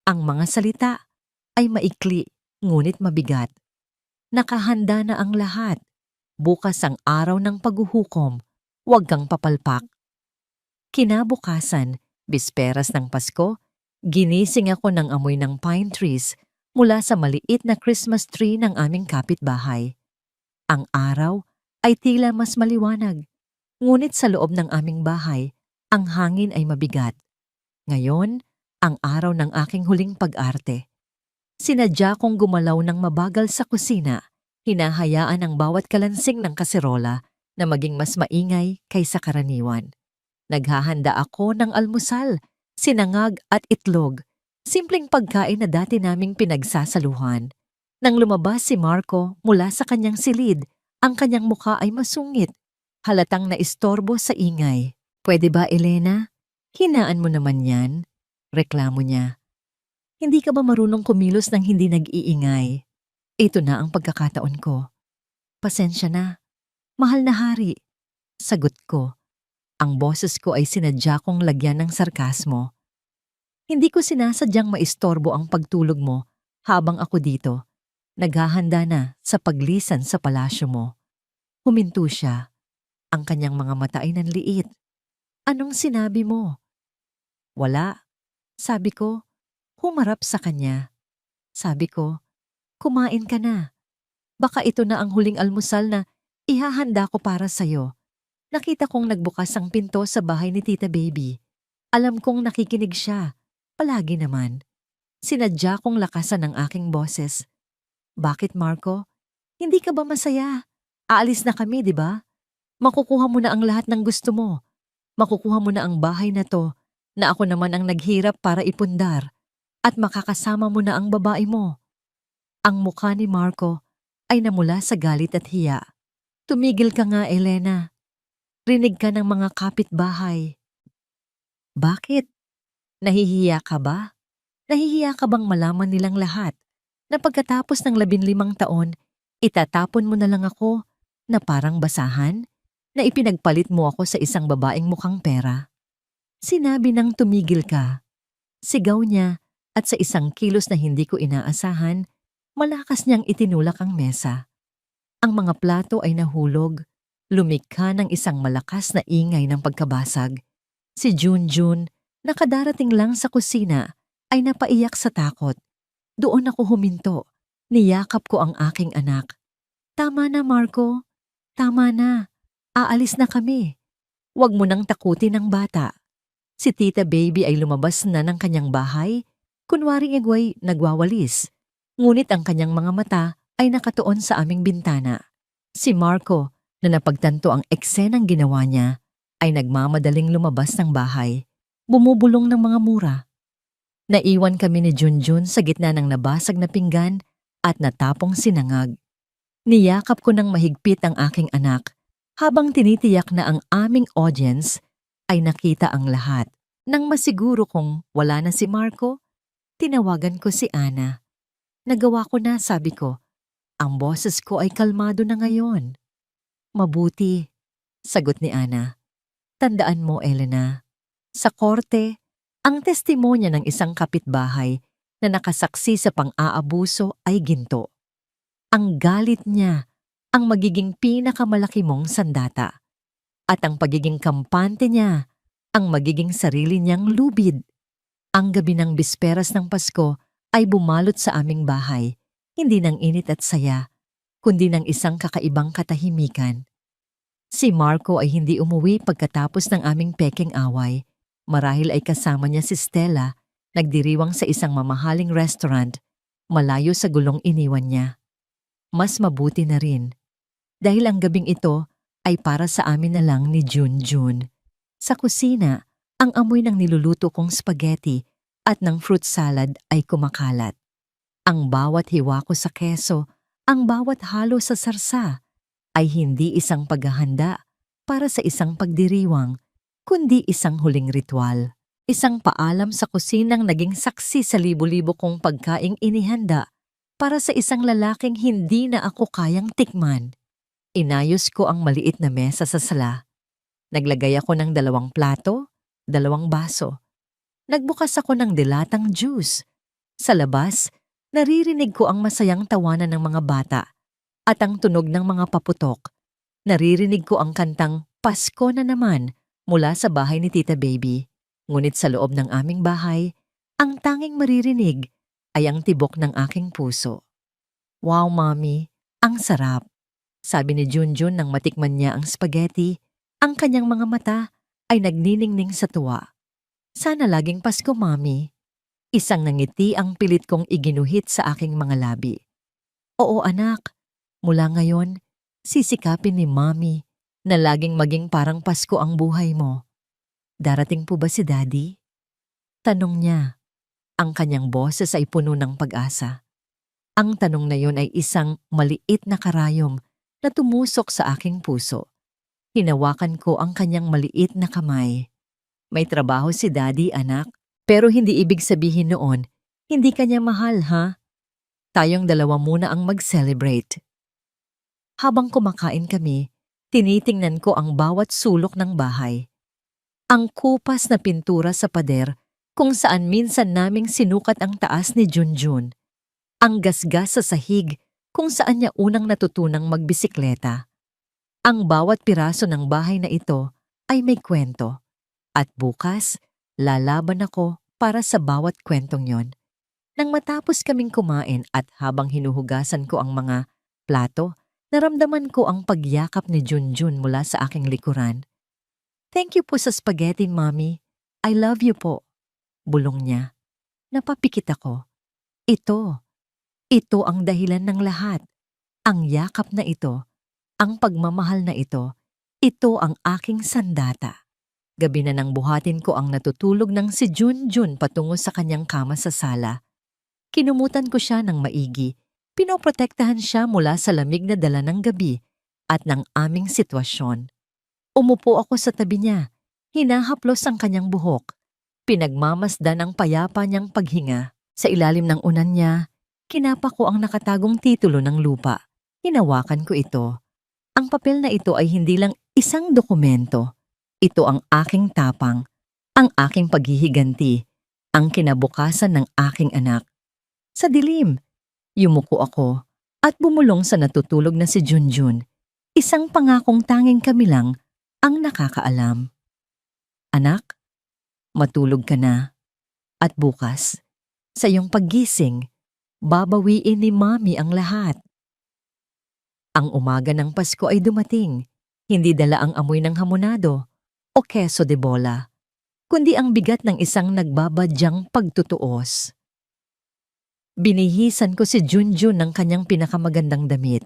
Ang mga salita ay maikli, ngunit mabigat. Nakahanda na ang lahat. Bukas ang araw ng paghuhukom. Huwag kang papalpak. Kinabukasan, bisperas ng Pasko, ginising ako ng amoy ng pine trees mula sa maliit na Christmas tree ng aming kapitbahay. Ang araw ay tila mas maliwanag, ngunit sa loob ng aming bahay, ang hangin ay mabigat. Ngayon, ang araw ng aking huling pag-arte. Sinadya kong gumalaw ng mabagal sa kusina, hinahayaan ang bawat kalansing ng kaserola na maging mas maingay kaysa karaniwan. Naghahanda ako ng almusal, sinangag at itlog, simpleng pagkain na dati naming pinagsasaluhan. Nang lumabas si Marco mula sa kanyang silid, ang kanyang mukha ay masungit, halatang naistorbo sa ingay. Pwede ba, Elena? Hinaan mo naman yan, reklamo niya. Hindi ka ba marunong kumilos ng hindi nag-iingay? Ito na ang pagkakataon ko. Pasensya na. Mahal na hari. Sagot ko. Ang boses ko ay sinadya kong lagyan ng sarkasmo. Hindi ko sinasadyang maistorbo ang pagtulog mo habang ako dito. Naghahanda na sa paglisan sa palasyo mo. Huminto siya. Ang kanyang mga mata ay nanliit. Anong sinabi mo? Wala. Sabi ko, humarap sa kanya. Sabi ko, kumain ka na. Baka ito na ang huling almusal na ihahanda ko para sa'yo. Nakita kong nagbukas ang pinto sa bahay ni Tita Baby. Alam kong nakikinig siya. Palagi naman. Sinadya kong lakasan ang aking boses. Bakit, Marco? Hindi ka ba masaya? Aalis na kami, di ba? Makukuha mo na ang lahat ng gusto mo. Makukuha mo na ang bahay na to, na ako naman ang naghirap para ipundar. at makakasama mo na ang babae mo. Ang mukha ni Marco ay namula sa galit at hiya. Tumigil ka nga, Elena. Rinig ka ng mga kapitbahay. Bakit? Nahihiya ka ba? Nahihiya ka bang malaman nilang lahat na pagkatapos ng 15 taon, itatapon mo na lang ako na parang basahan na ipinagpalit mo ako sa isang babaeng mukhang pera? Sinabi nang tumigil ka. Sigaw niya at sa isang kilos na hindi ko inaasahan, malakas niyang itinulak ang mesa. Ang mga plato ay nahulog, lumikha ng isang malakas na ingay ng pagkabasag. Si Junjun, nakadarating lang sa kusina, ay napaiyak sa takot. Doon ako huminto. Niyakap ko ang aking anak. Tama na, Marco. Tama na. Aalis na kami. Huwag mo nang takutin ang bata. Si Tita Baby ay lumabas na ng kanyang bahay, kunwaring igway nagwawalis. Ngunit ang kanyang mga mata ay nakatuon sa aming bintana. Si Marco, na napagtanto ang eksenang ginawa niya, ay nagmamadaling lumabas ng bahay, bumubulong ng mga mura. Naiwan kami ni Junjun sa gitna ng nabasag na pinggan at natapong sinangag. Niyakap ko ng mahigpit ang aking anak habang tinitiyak na ang aming audience ay nakita ang lahat. Nang masiguro kong wala na si Marco, tinawagan ko si Ana. Nagawa ko na, sabi ko. Ang boses ko ay kalmado na ngayon. Mabuti, sagot ni Ana. Tandaan mo, Elena, sa korte, ang testimonya ng isang kapitbahay na nakasaksi sa pang-aabuso ay ginto. Ang galit niya ang magiging pinakamalaki mong sandata. At ang pagiging kampante niya ang magiging sarili niyang lubid. Ang gabi ng bisperas ng Pasko ay bumalot sa aming bahay, hindi ng init at saya, kundi ng isang kakaibang katahimikan. Si Marco ay hindi umuwi pagkatapos ng aming peking away. Marahil ay kasama niya si Stella, nagdiriwang sa isang mamahaling restaurant, malayo sa gulong iniwan niya. Mas mabuti na rin, dahil ang gabing ito ay para sa amin na lang ni Junjun. Sa kusina, ang amoy ng niluluto kong spaghetti at ng fruit salad ay kumakalat. Ang bawat hiwa ko sa keso, ang bawat halo sa sarsa, ay hindi isang paghahanda para sa isang pagdiriwang, kundi isang huling ritual. Isang paalam sa kusinang naging saksi sa libo-libo kong pagkaing inihanda para sa isang lalaking hindi na ako kayang tikman. Inayos ko ang maliit na mesa sa sala. Naglagay ako ng 2 plato, 2 baso. Nagbukas ako ng dilatang juice. Sa labas, naririnig ko ang masayang tawanan ng mga bata at ang tunog ng mga paputok. Naririnig ko ang kantang Pasko na naman mula sa bahay ni Tita Baby. Ngunit sa loob ng aming bahay, ang tanging maririnig ay ang tibok ng aking puso. Wow, Mommy, ang sarap, sabi ni Junjun nang matikman niya ang spaghetti. Ang kanyang mga mata ay nagniningning sa tuwa. Sana laging Pasko, Mommy. Isang nangiti ang pilit kong iginuhit sa aking mga labi. Oo, anak. Mula ngayon, sisikapin ni Mommy na laging maging parang Pasko ang buhay mo. Darating po ba si Daddy? Tanong niya. Ang kanyang boses ay puno ng pag-asa. Ang tanong na yun ay isang maliit na karayom na tumusok sa aking puso. Hinawakan ko ang kanyang maliit na kamay. May trabaho si Daddy, anak. Pero hindi ibig sabihin noon, hindi kanya mahal, ha? Tayong dalawa muna ang mag-celebrate. Habang kumakain kami, tinitingnan ko ang bawat sulok ng bahay. Ang kupas na pintura sa pader kung saan minsan naming sinukat ang taas ni Junjun. Ang gasgas sa sahig kung saan niya unang natutunang magbisikleta. Ang bawat piraso ng bahay na ito ay may kwento. At bukas, lalaban ako para sa bawat kwentong yon. Nang matapos kaming kumain at habang hinuhugasan ko ang mga plato, naramdaman ko ang pagyakap ni Junjun mula sa aking likuran. Thank you po sa spaghetti, Mommy. I love you po. Bulong niya. Napapikit ako. Ito ang dahilan ng lahat. Ang yakap na ito, ang pagmamahal na ito ang aking sandata. Gabi na nang buhatin ko ang natutulog ng si Junjun patungo sa kanyang kama sa sala. Kinumutan ko siya ng maigi. Pinoprotektahan siya mula sa lamig na dala ng gabi at ng aming sitwasyon. Umupo ako sa tabi niya. Hinahaplos ang kanyang buhok. Pinagmamasdan ang payapa niyang paghinga. Sa ilalim ng unan niya, kinapa ko ang nakatagong titulo ng lupa. Hinawakan ko ito. Ang papel na ito ay hindi lang isang dokumento. Ito ang aking tapang, ang aking paghihiganti, ang kinabukasan ng aking anak. Sa dilim, yumuko ako at bumulong sa natutulog na si Junjun. Isang pangakong tanging kami lang ang nakakaalam. Anak, matulog ka na. At bukas, sa iyong paggising, babawiin ni Mami ang lahat. Ang umaga ng Pasko ay dumating. Hindi dala ang amoy ng hamonado o keso de bola, kundi ang bigat ng isang nagbabadyang pagtutuos. Binihisan ko si Junjun ng kanyang pinakamagandang damit.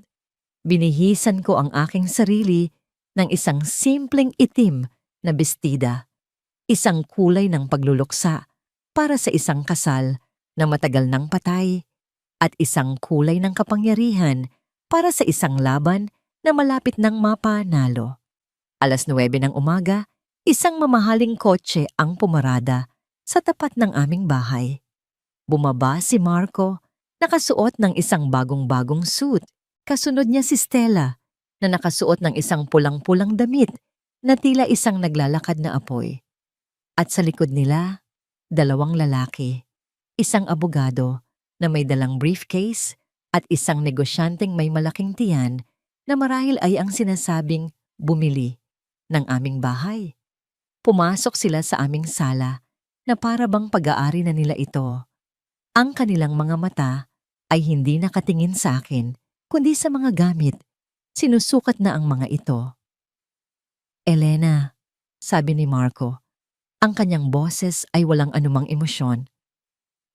Binihisan ko ang aking sarili ng isang simpleng itim na bestida, isang kulay ng pagluluksa para sa isang kasal na matagal nang patay, at isang kulay ng kapangyarihan para sa isang laban na malapit nang mapanalo. 9:00 ng umaga, isang mamahaling kotse ang pumarada sa tapat ng aming bahay. Bumaba si Marco, nakasuot ng isang bagong-bagong suit. Kasunod niya si Stella, na nakasuot ng isang pulang-pulang damit na tila isang naglalakad na apoy. At sa likod nila, 2 lalaki, isang abogado na may dalang briefcase at isang negosyanteng may malaking tiyan na marahil ay ang sinasabing bumili ng aming bahay. Pumasok sila sa aming sala na para bang pag-aari na nila ito. Ang kanilang mga mata ay hindi nakatingin sa akin, kundi sa mga gamit. Sinusukat na ang mga ito. Elena, sabi ni Marco, ang kanyang boses ay walang anumang emosyon.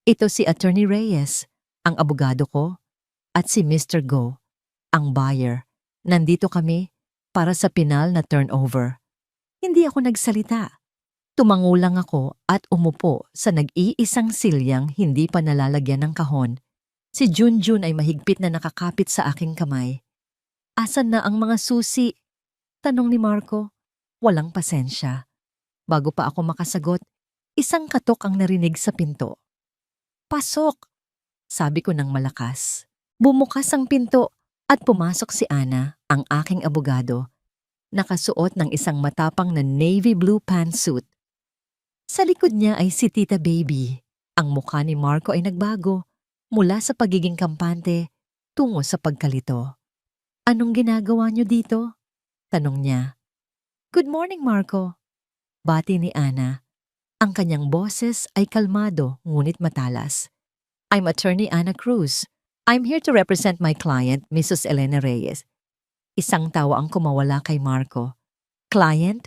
Ito si Attorney Reyes, ang abogado ko, at si Mr. Go, ang buyer. Nandito kami para sa pinal na turnover. Hindi ako nagsalita. Tumango lang ako at umupo sa nag-iisang silyang hindi pa nalalagyan ng kahon. Si Junjun ay mahigpit na nakakapit sa aking kamay. Asan na ang mga susi? Tanong ni Marco. Walang pasensya. Bago pa ako makasagot, isang katok ang narinig sa pinto. Pasok! Sabi ko ng malakas. Bumukas ang pinto at pumasok si Ana, ang aking abogado, nakasuot ng isang matapang na navy blue pantsuit. Sa likod niya ay si Tita Baby. Ang mukha ni Marco ay nagbago mula sa pagiging kampante tungo sa pagkalito. Anong ginagawa niyo dito? Tanong niya. Good morning, Marco. Bati ni Ana. Ang kanyang boses ay kalmado ngunit matalas. I'm Attorney Ana Cruz. I'm here to represent my client, Mrs. Elena Reyes. Isang tawa ang kumawala kay Marco. Client?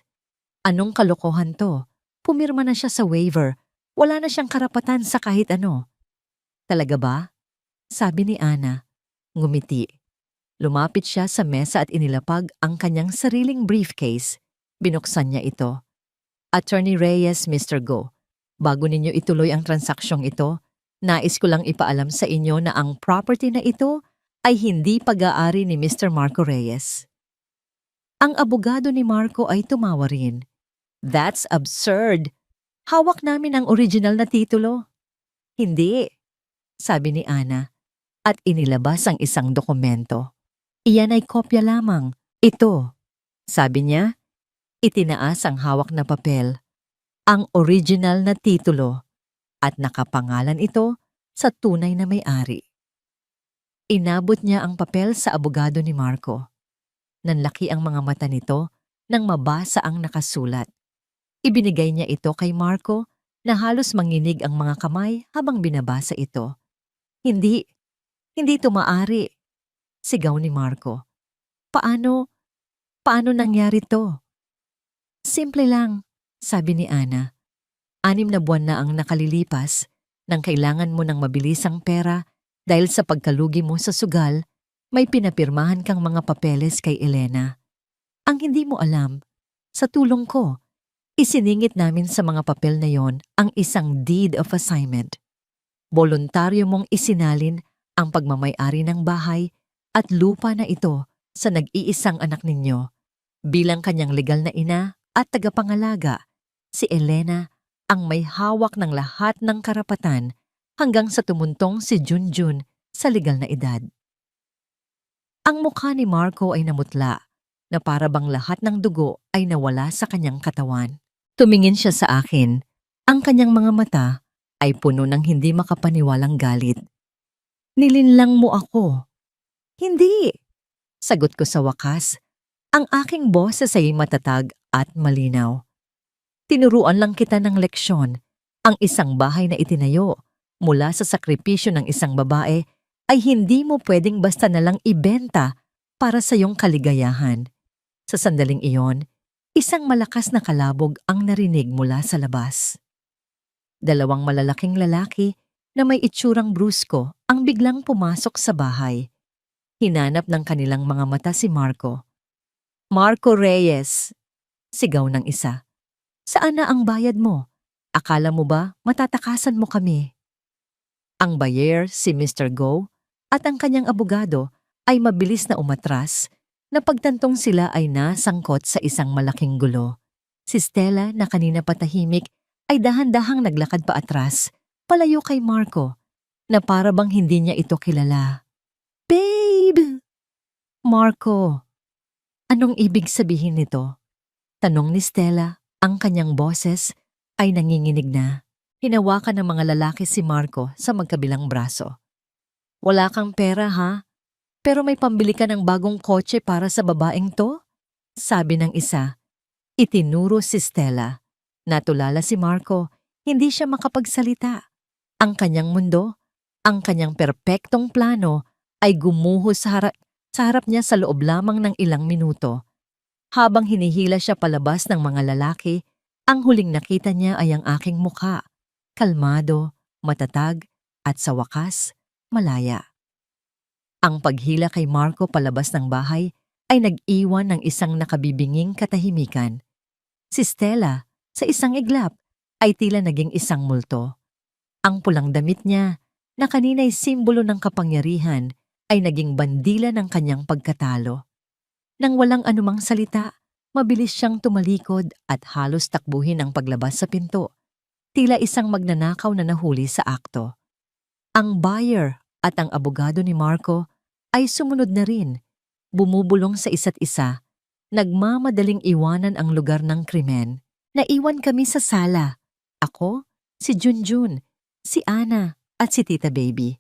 Anong kalokohan to? Pumirma na siya sa waiver. Wala na siyang karapatan sa kahit ano. Talaga ba? Sabi ni Ana. Ngumiti. Lumapit siya sa mesa at inilapag ang kanyang sariling briefcase. Binuksan niya ito. Attorney Reyes, Mr. Go. Bago ninyo ituloy ang transaksyong ito, nais ko lang ipaalam sa inyo na ang property na ito ay hindi pag-aari ni Mr. Marco Reyes. Ang abogado ni Marco ay tumawa rin. That's absurd. Hawak namin ang original na titulo. Hindi, sabi ni Ana, at inilabas ang isang dokumento. Iyan ay kopya lamang. Ito, sabi niya, itinaas ang hawak na papel, ang original na titulo, at nakapangalan ito sa tunay na may-ari. Inabot niya ang papel sa abogado ni Marco. Nanlaki ang mga mata nito nang mabasa ang nakasulat. Ibinigay niya ito kay Marco na halos manginig ang mga kamay habang binabasa ito. Hindi ito maaari, sigaw ni Marco. Paano nangyari to? Simple lang, sabi ni Ana. 6 na buwan na ang nakalilipas nang kailangan mo ng mabilisang pera dahil sa pagkalugi mo sa sugal, may pinapirmahan kang mga papeles kay Elena. Ang hindi mo alam, sa tulong ko, Isiningit namin sa mga papel na yon ang isang deed of assignment. Voluntaryo mong isinalin ang pagmamay-ari ng bahay at lupa na ito sa nag-iisang anak ninyo bilang kanyang legal na ina at tagapangalaga. Si Elena ang may hawak ng lahat ng karapatan hanggang sa tumuntong si Junjun sa legal na edad. Ang mukha ni Marco ay namutla na para bang lahat ng dugo ay nawala sa kanyang katawan. Tumingin siya sa akin. Ang kanyang mga mata ay puno ng hindi makapaniwalang galit. Nilinlang mo ako. Hindi! Sagot ko sa wakas. Ang aking boses ay matatag at malinaw. Tinuruan lang kita ng leksyon. Ang isang bahay na itinayo mula sa sakripisyo ng isang babae ay hindi mo pwedeng basta na lang ibenta para sa iyong kaligayahan. Sa sandaling iyon, isang malakas na kalabog ang narinig mula sa labas. Dalawang malalaking lalaki na may itsurang brusko ang biglang pumasok sa bahay. Hinanap ng kanilang mga mata si Marco. Marco Reyes, sigaw ng isa. Saan na ang bayad mo? Akala mo ba matatakasan mo kami? Ang buyer, si Mr. Go, at ang kanyang abogado ay mabilis na umatras na pagtantong sila ay nasangkot sa isang malaking gulo. Si Stella na kanina patahimik ay dahan-dahang naglakad pa atras, palayo kay Marco, na para bang hindi niya ito kilala. Babe! Marco, anong ibig sabihin nito? Tanong ni Stella, ang kanyang boses ay nanginginig na. Hinawakan ng mga lalaki si Marco sa magkabilang braso. Wala kang pera ha? Pero may pambili ka ng bagong kotse para sa babaeng to? Sabi ng isa. Itinuro si Stella. Natulala si Marco, hindi siya makapagsalita. Ang kanyang mundo, ang kanyang perpektong plano ay gumuho sa harap niya sa loob lamang ng ilang minuto. Habang hinihila siya palabas ng mga lalaki, ang huling nakita niya ay ang aking mukha. Kalmado, matatag, at sa wakas, malaya. Ang paghila kay Marco palabas ng bahay ay nag-iwan ng isang nakabibinging katahimikan. Si Stella, sa isang iglap, ay tila naging isang multo. Ang pulang damit niya, na kanina'y simbolo ng kapangyarihan, ay naging bandila ng kanyang pagkatalo. Nang walang anumang salita, mabilis siyang tumalikod at halos takbuhin ang paglabas sa pinto. Tila isang magnanakaw na nahuli sa akto. Ang buyer at ang abogado ni Marco ay sumunod na rin, bumubulong sa isa't isa, nagmamadaling iwanan ang lugar ng krimen. Naiwan kami sa sala. Ako, si Junjun, si Ana at si Tita Baby.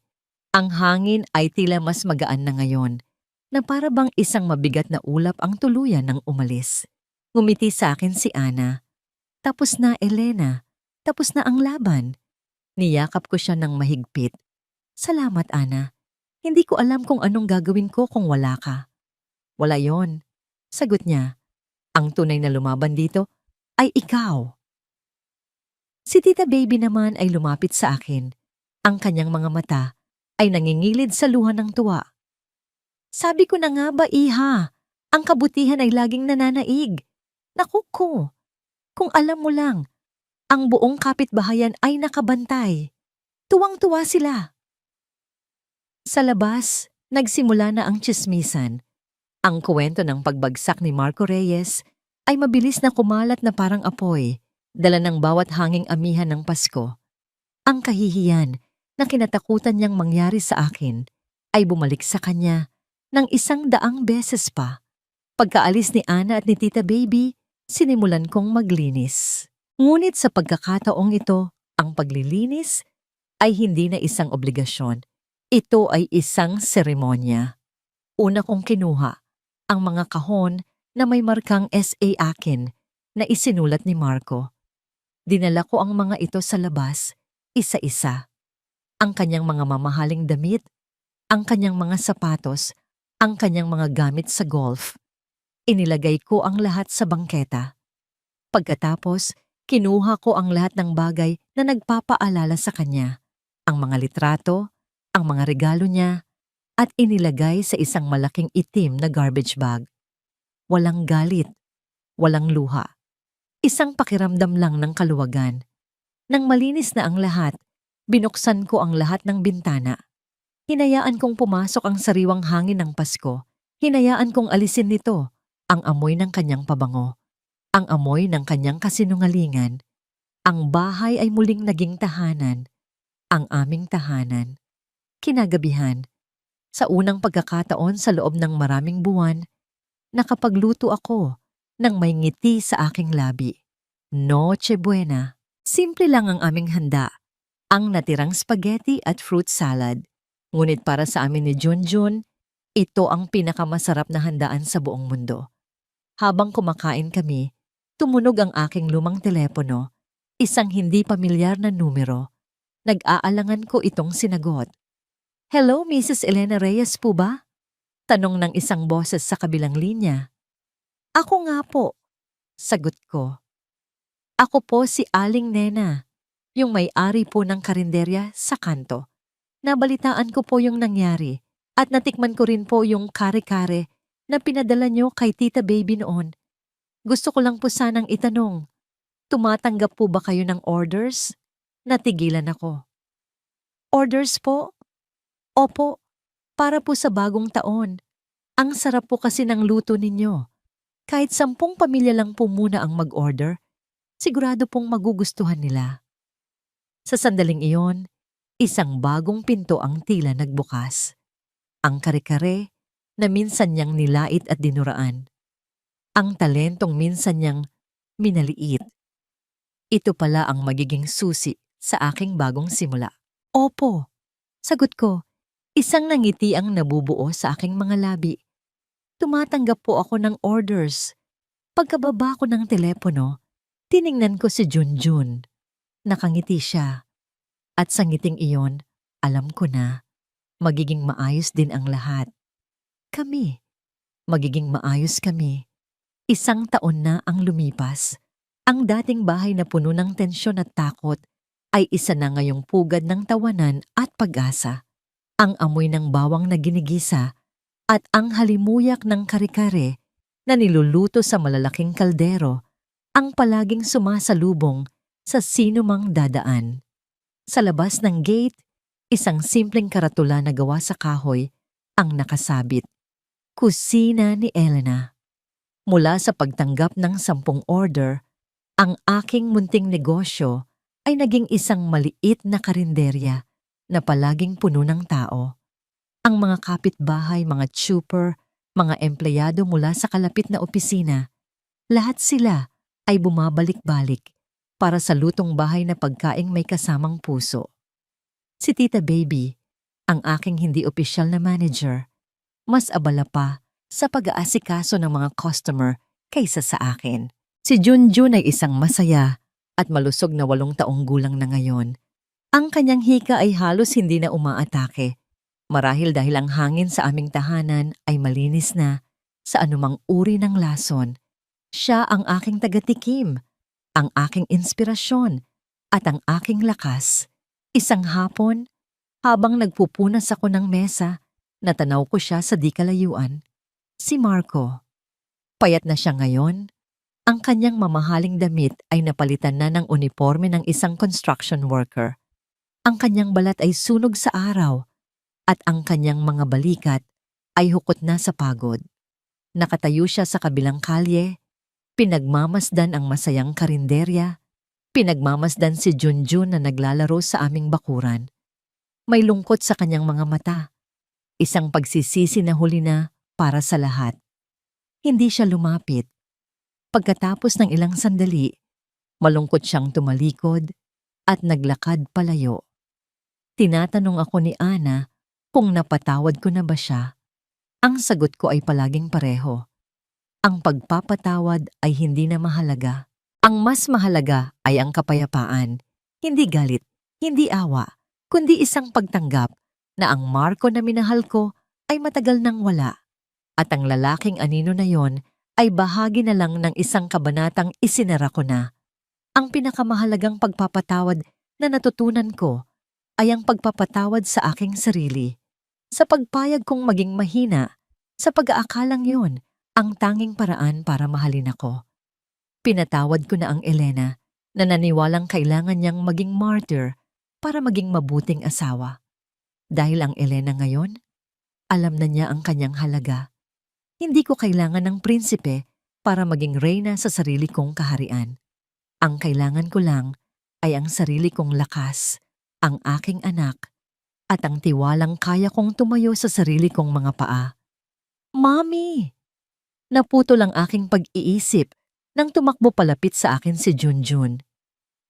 Ang hangin ay tila mas magaan na ngayon, na para bang isang mabigat na ulap ang tuluyan ng umalis. Ngumiti sa akin si Ana. Tapos na, Elena. Tapos na ang laban. Niyakap ko siya ng mahigpit. Salamat, Ana. Hindi ko alam kung anong gagawin ko kung wala ka. Wala yon, sagot niya. Ang tunay na lumaban dito ay ikaw. Si Tita Baby naman ay lumapit sa akin. Ang kanyang mga mata ay nangingilid sa luha ng tuwa. Sabi ko na nga ba, Iha, ang kabutihan ay laging nananaig. Naku ko, kung alam mo lang, ang buong kapitbahayan ay nakabantay. Tuwang-tuwa sila. Sa labas, nagsimula na ang tsismisan. Ang kwento ng pagbagsak ni Marco Reyes ay mabilis na kumalat na parang apoy, dala ng bawat hanging amihan ng Pasko. Ang kahihiyan na kinatakutan niyang mangyari sa akin ay bumalik sa kanya ng 100 beses pa. Pagkaalis ni Ana at ni Tita Baby, sinimulan kong maglinis. Ngunit sa pagkakataong ito, ang paglilinis ay hindi na isang obligasyon. Ito ay isang seremonya. Una kong kinuha ang mga kahon na may markang SA akin na isinulat ni Marco. Dinala ko ang mga ito sa labas, isa-isa. Ang kanyang mga mamahaling damit, ang kanyang mga sapatos, ang kanyang mga gamit sa golf. Inilagay ko ang lahat sa bangketa. Pagkatapos, kinuha ko ang lahat ng bagay na nagpapaalala sa kanya. Ang mga litrato, ang mga regalo niya, at inilagay sa isang malaking itim na garbage bag. Walang galit, walang luha. Isang pakiramdam lang ng kaluwagan. Nang malinis na ang lahat, binuksan ko ang lahat ng bintana. Hinayaan kong pumasok ang sariwang hangin ng Pasko. Hinayaan kong alisin nito ang amoy ng kanyang pabango, ang amoy ng kanyang kasinungalingan. Ang bahay ay muling naging tahanan, ang aming tahanan. Kinagabihan, sa unang pagkakataon sa loob ng maraming buwan, nakapagluto ako ng may ngiti sa aking labi. Noche Buena. Simple lang ang aming handa, ang natirang spaghetti at fruit salad. Ngunit para sa amin ni Junjun, ito ang pinakamasarap na handaan sa buong mundo. Habang kumakain kami, tumunog ang aking lumang telepono, isang hindi pamilyar na numero. Nag-aalangan ko itong sinagot. "Hello, Mrs. Elena Reyes po ba?" Tanong ng isang boses sa kabilang linya. "Ako nga po," sagot ko. "Ako po si Aling Nena, yung may-ari po ng karinderya sa kanto. Nabalitaan ko po yung nangyari at natikman ko rin po yung kare-kare na pinadala nyo kay Tita Baby noon. Gusto ko lang po sanang itanong, tumatanggap po ba kayo ng orders?" Natigilan ako. "Orders po? Opo, para po sa bagong taon. Ang sarap po kasi ng luto ninyo. Kahit 10 pamilya lang po muna ang mag-order, sigurado pong magugustuhan nila." Sa sandaling iyon, isang bagong pinto ang tila nagbukas. Ang kare-kare na minsan niyang nilait at dinuraan. Ang talentong minsan niyang minaliit. Ito pala ang magiging susi sa aking bagong simula. "Opo," sagot ko. Isang nangiti ang nabubuo sa aking mga labi. Tumatanggap po ako ng orders. Pagkababa ko ng telepono, tiningnan ko si Junjun. Nakangiti siya. At sa ngiting iyon, alam ko na magiging maayos din ang lahat. Kami. Magiging maayos kami. 1 taon na ang lumipas. Ang dating bahay na puno ng tensyon at takot ay isa na ngayong pugad ng tawanan at pag-asa. Ang amoy ng bawang na ginigisa at ang halimuyak ng kare-kare na niluluto sa malalaking kaldero ang palaging sumasalubong sa sinumang dadaan. Sa labas ng gate, isang simpleng karatula na gawa sa kahoy ang nakasabit. Kusina ni Elena. Mula sa pagtanggap ng 10 order, ang aking munting negosyo ay naging isang maliit na karinderya na palaging puno ng tao. Ang mga kapitbahay, mga tsuper, mga empleyado mula sa kalapit na opisina, lahat sila ay bumabalik-balik para sa lutong bahay na pagkaing may kasamang puso. Si Tita Baby, ang aking hindi opisyal na manager, mas abala pa sa pag-aasikaso ng mga customer kaysa sa akin. Si Junjun ay isang masaya at malusog na 8 taong gulang na ngayon. Ang kanyang hika ay halos hindi na umaatake, marahil dahil ang hangin sa aming tahanan ay malinis na sa anumang uri ng lason. Siya ang aking tagatikim, ang aking inspirasyon, at ang aking lakas. Isang hapon, habang nagpupunas ako ng mesa, natanaw ko siya sa di kalayuan. Si Marco. Payat na siya ngayon. Ang kanyang mamahaling damit ay napalitan na ng uniforme ng isang construction worker. Ang kanyang balat ay sunog sa araw at ang kanyang mga balikat ay hukot na sa pagod. Nakatayo siya sa kabilang kalye, pinagmamasdan ang masayang karinderya, pinagmamasdan si Junjun na naglalaro sa aming bakuran. May lungkot sa kanyang mga mata, isang pagsisisi na huli na para sa lahat. Hindi siya lumapit. Pagkatapos ng ilang sandali, malungkot siyang tumalikod at naglakad palayo. Tinatanong ako ni Ana kung napatawad ko na ba siya. Ang sagot ko ay palaging pareho. Ang pagpapatawad ay hindi na mahalaga. Ang mas mahalaga ay ang kapayapaan. Hindi galit, hindi awa, kundi isang pagtanggap na ang Marco na minahal ko ay matagal nang wala. At ang lalaking anino na yon ay bahagi na lang ng isang kabanatang isinara ko na. Ang pinakamahalagang pagpapatawad na natutunan ko ay ang pagpapatawad sa aking sarili. Sa pagpayag kong maging mahina, sa pag-aakalang yon ang tanging paraan para mahalin ako. Pinatawad ko na ang Elena na naniwalang kailangan niyang maging martyr para maging mabuting asawa. Dahil ang Elena ngayon, alam na niya ang kanyang halaga. Hindi ko kailangan ng prinsipe para maging reyna sa sarili kong kaharian. Ang kailangan ko lang ay ang sarili kong lakas, ang aking anak, at ang tiwalang kaya kong tumayo sa sarili kong mga paa. Mommy! Naputol ang aking pag-iisip nang tumakbo palapit sa akin si Junjun.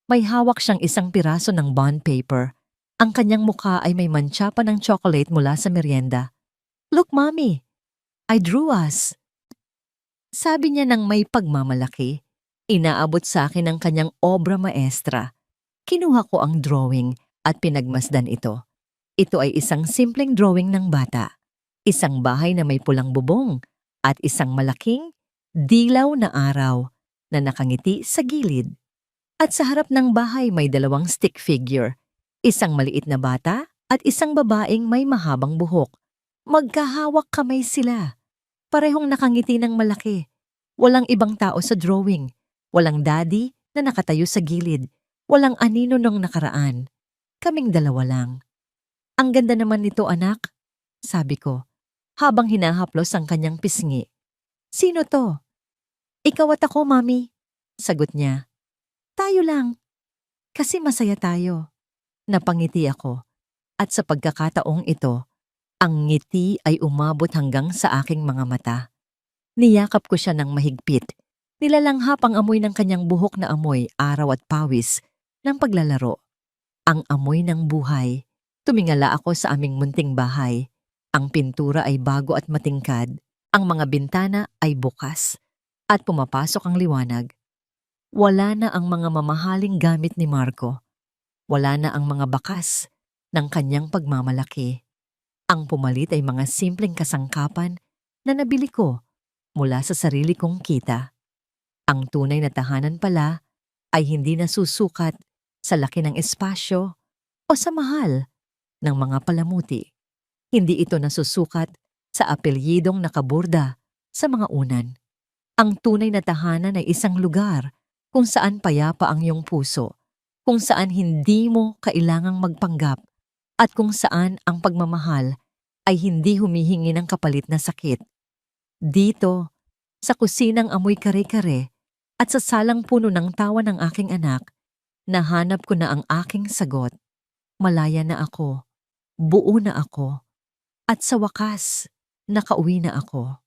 May hawak siyang isang piraso ng bond paper. Ang kanyang mukha ay may mantsa pa ng chocolate mula sa merienda. Look, Mommy! I drew us. Sabi niya ng may pagmamalaki. Inaabot sa akin ang kanyang obra maestra. Kinuha ko ang drawing at pinagmasdan ito. Ito ay isang simpleng drawing ng bata. Isang bahay na may pulang bubong at isang malaking, dilaw na araw na nakangiti sa gilid. At sa harap ng bahay may dalawang stick figure. Isang maliit na bata at isang babaeng may mahabang buhok. Magkahawak kamay sila. Parehong nakangiti ng malaki. Walang ibang tao sa drawing. Walang daddy na nakatayo sa gilid. Walang anino nung nakaraan. Kaming dalawa lang. Ang ganda naman nito, anak, sabi ko, habang hinahaplos ang kanyang pisngi. Sino to? Ikaw at ako, Mami, sagot niya. Tayo lang. Kasi masaya tayo. Napangiti ako. At sa pagkakataong ito, ang ngiti ay umabot hanggang sa aking mga mata. Niyakap ko siya ng mahigpit. Nilalanghap ang amoy ng kanyang buhok na amoy, araw at pawis, ng paglalaro. Ang amoy ng buhay. Tumingala ako sa aming munting bahay. Ang pintura ay bago at matingkad. Ang mga bintana ay bukas. At pumapasok ang liwanag. Wala na ang mga mamahaling gamit ni Marco. Wala na ang mga bakas ng kanyang pagmamalaki. Ang pumalit ay mga simpleng kasangkapan na nabili ko mula sa sarili kong kita. Ang tunay na tahanan pala ay hindi nasusukat sa laki ng espasyo o sa mahal ng mga palamuti. Hindi ito nasusukat sa apelyidong nakaburda sa mga unan. Ang tunay na tahanan ay isang lugar kung saan payapa ang iyong puso, kung saan hindi mo kailangang magpanggap, at kung saan ang pagmamahal ay hindi humihingi ng kapalit na sakit. Dito, sa kusinang amoy kare-kare at sa salang puno ng tawa ng aking anak, nahanap ko na ang aking sagot. Malaya na ako, buo na ako, at sa wakas, nakauwi na ako.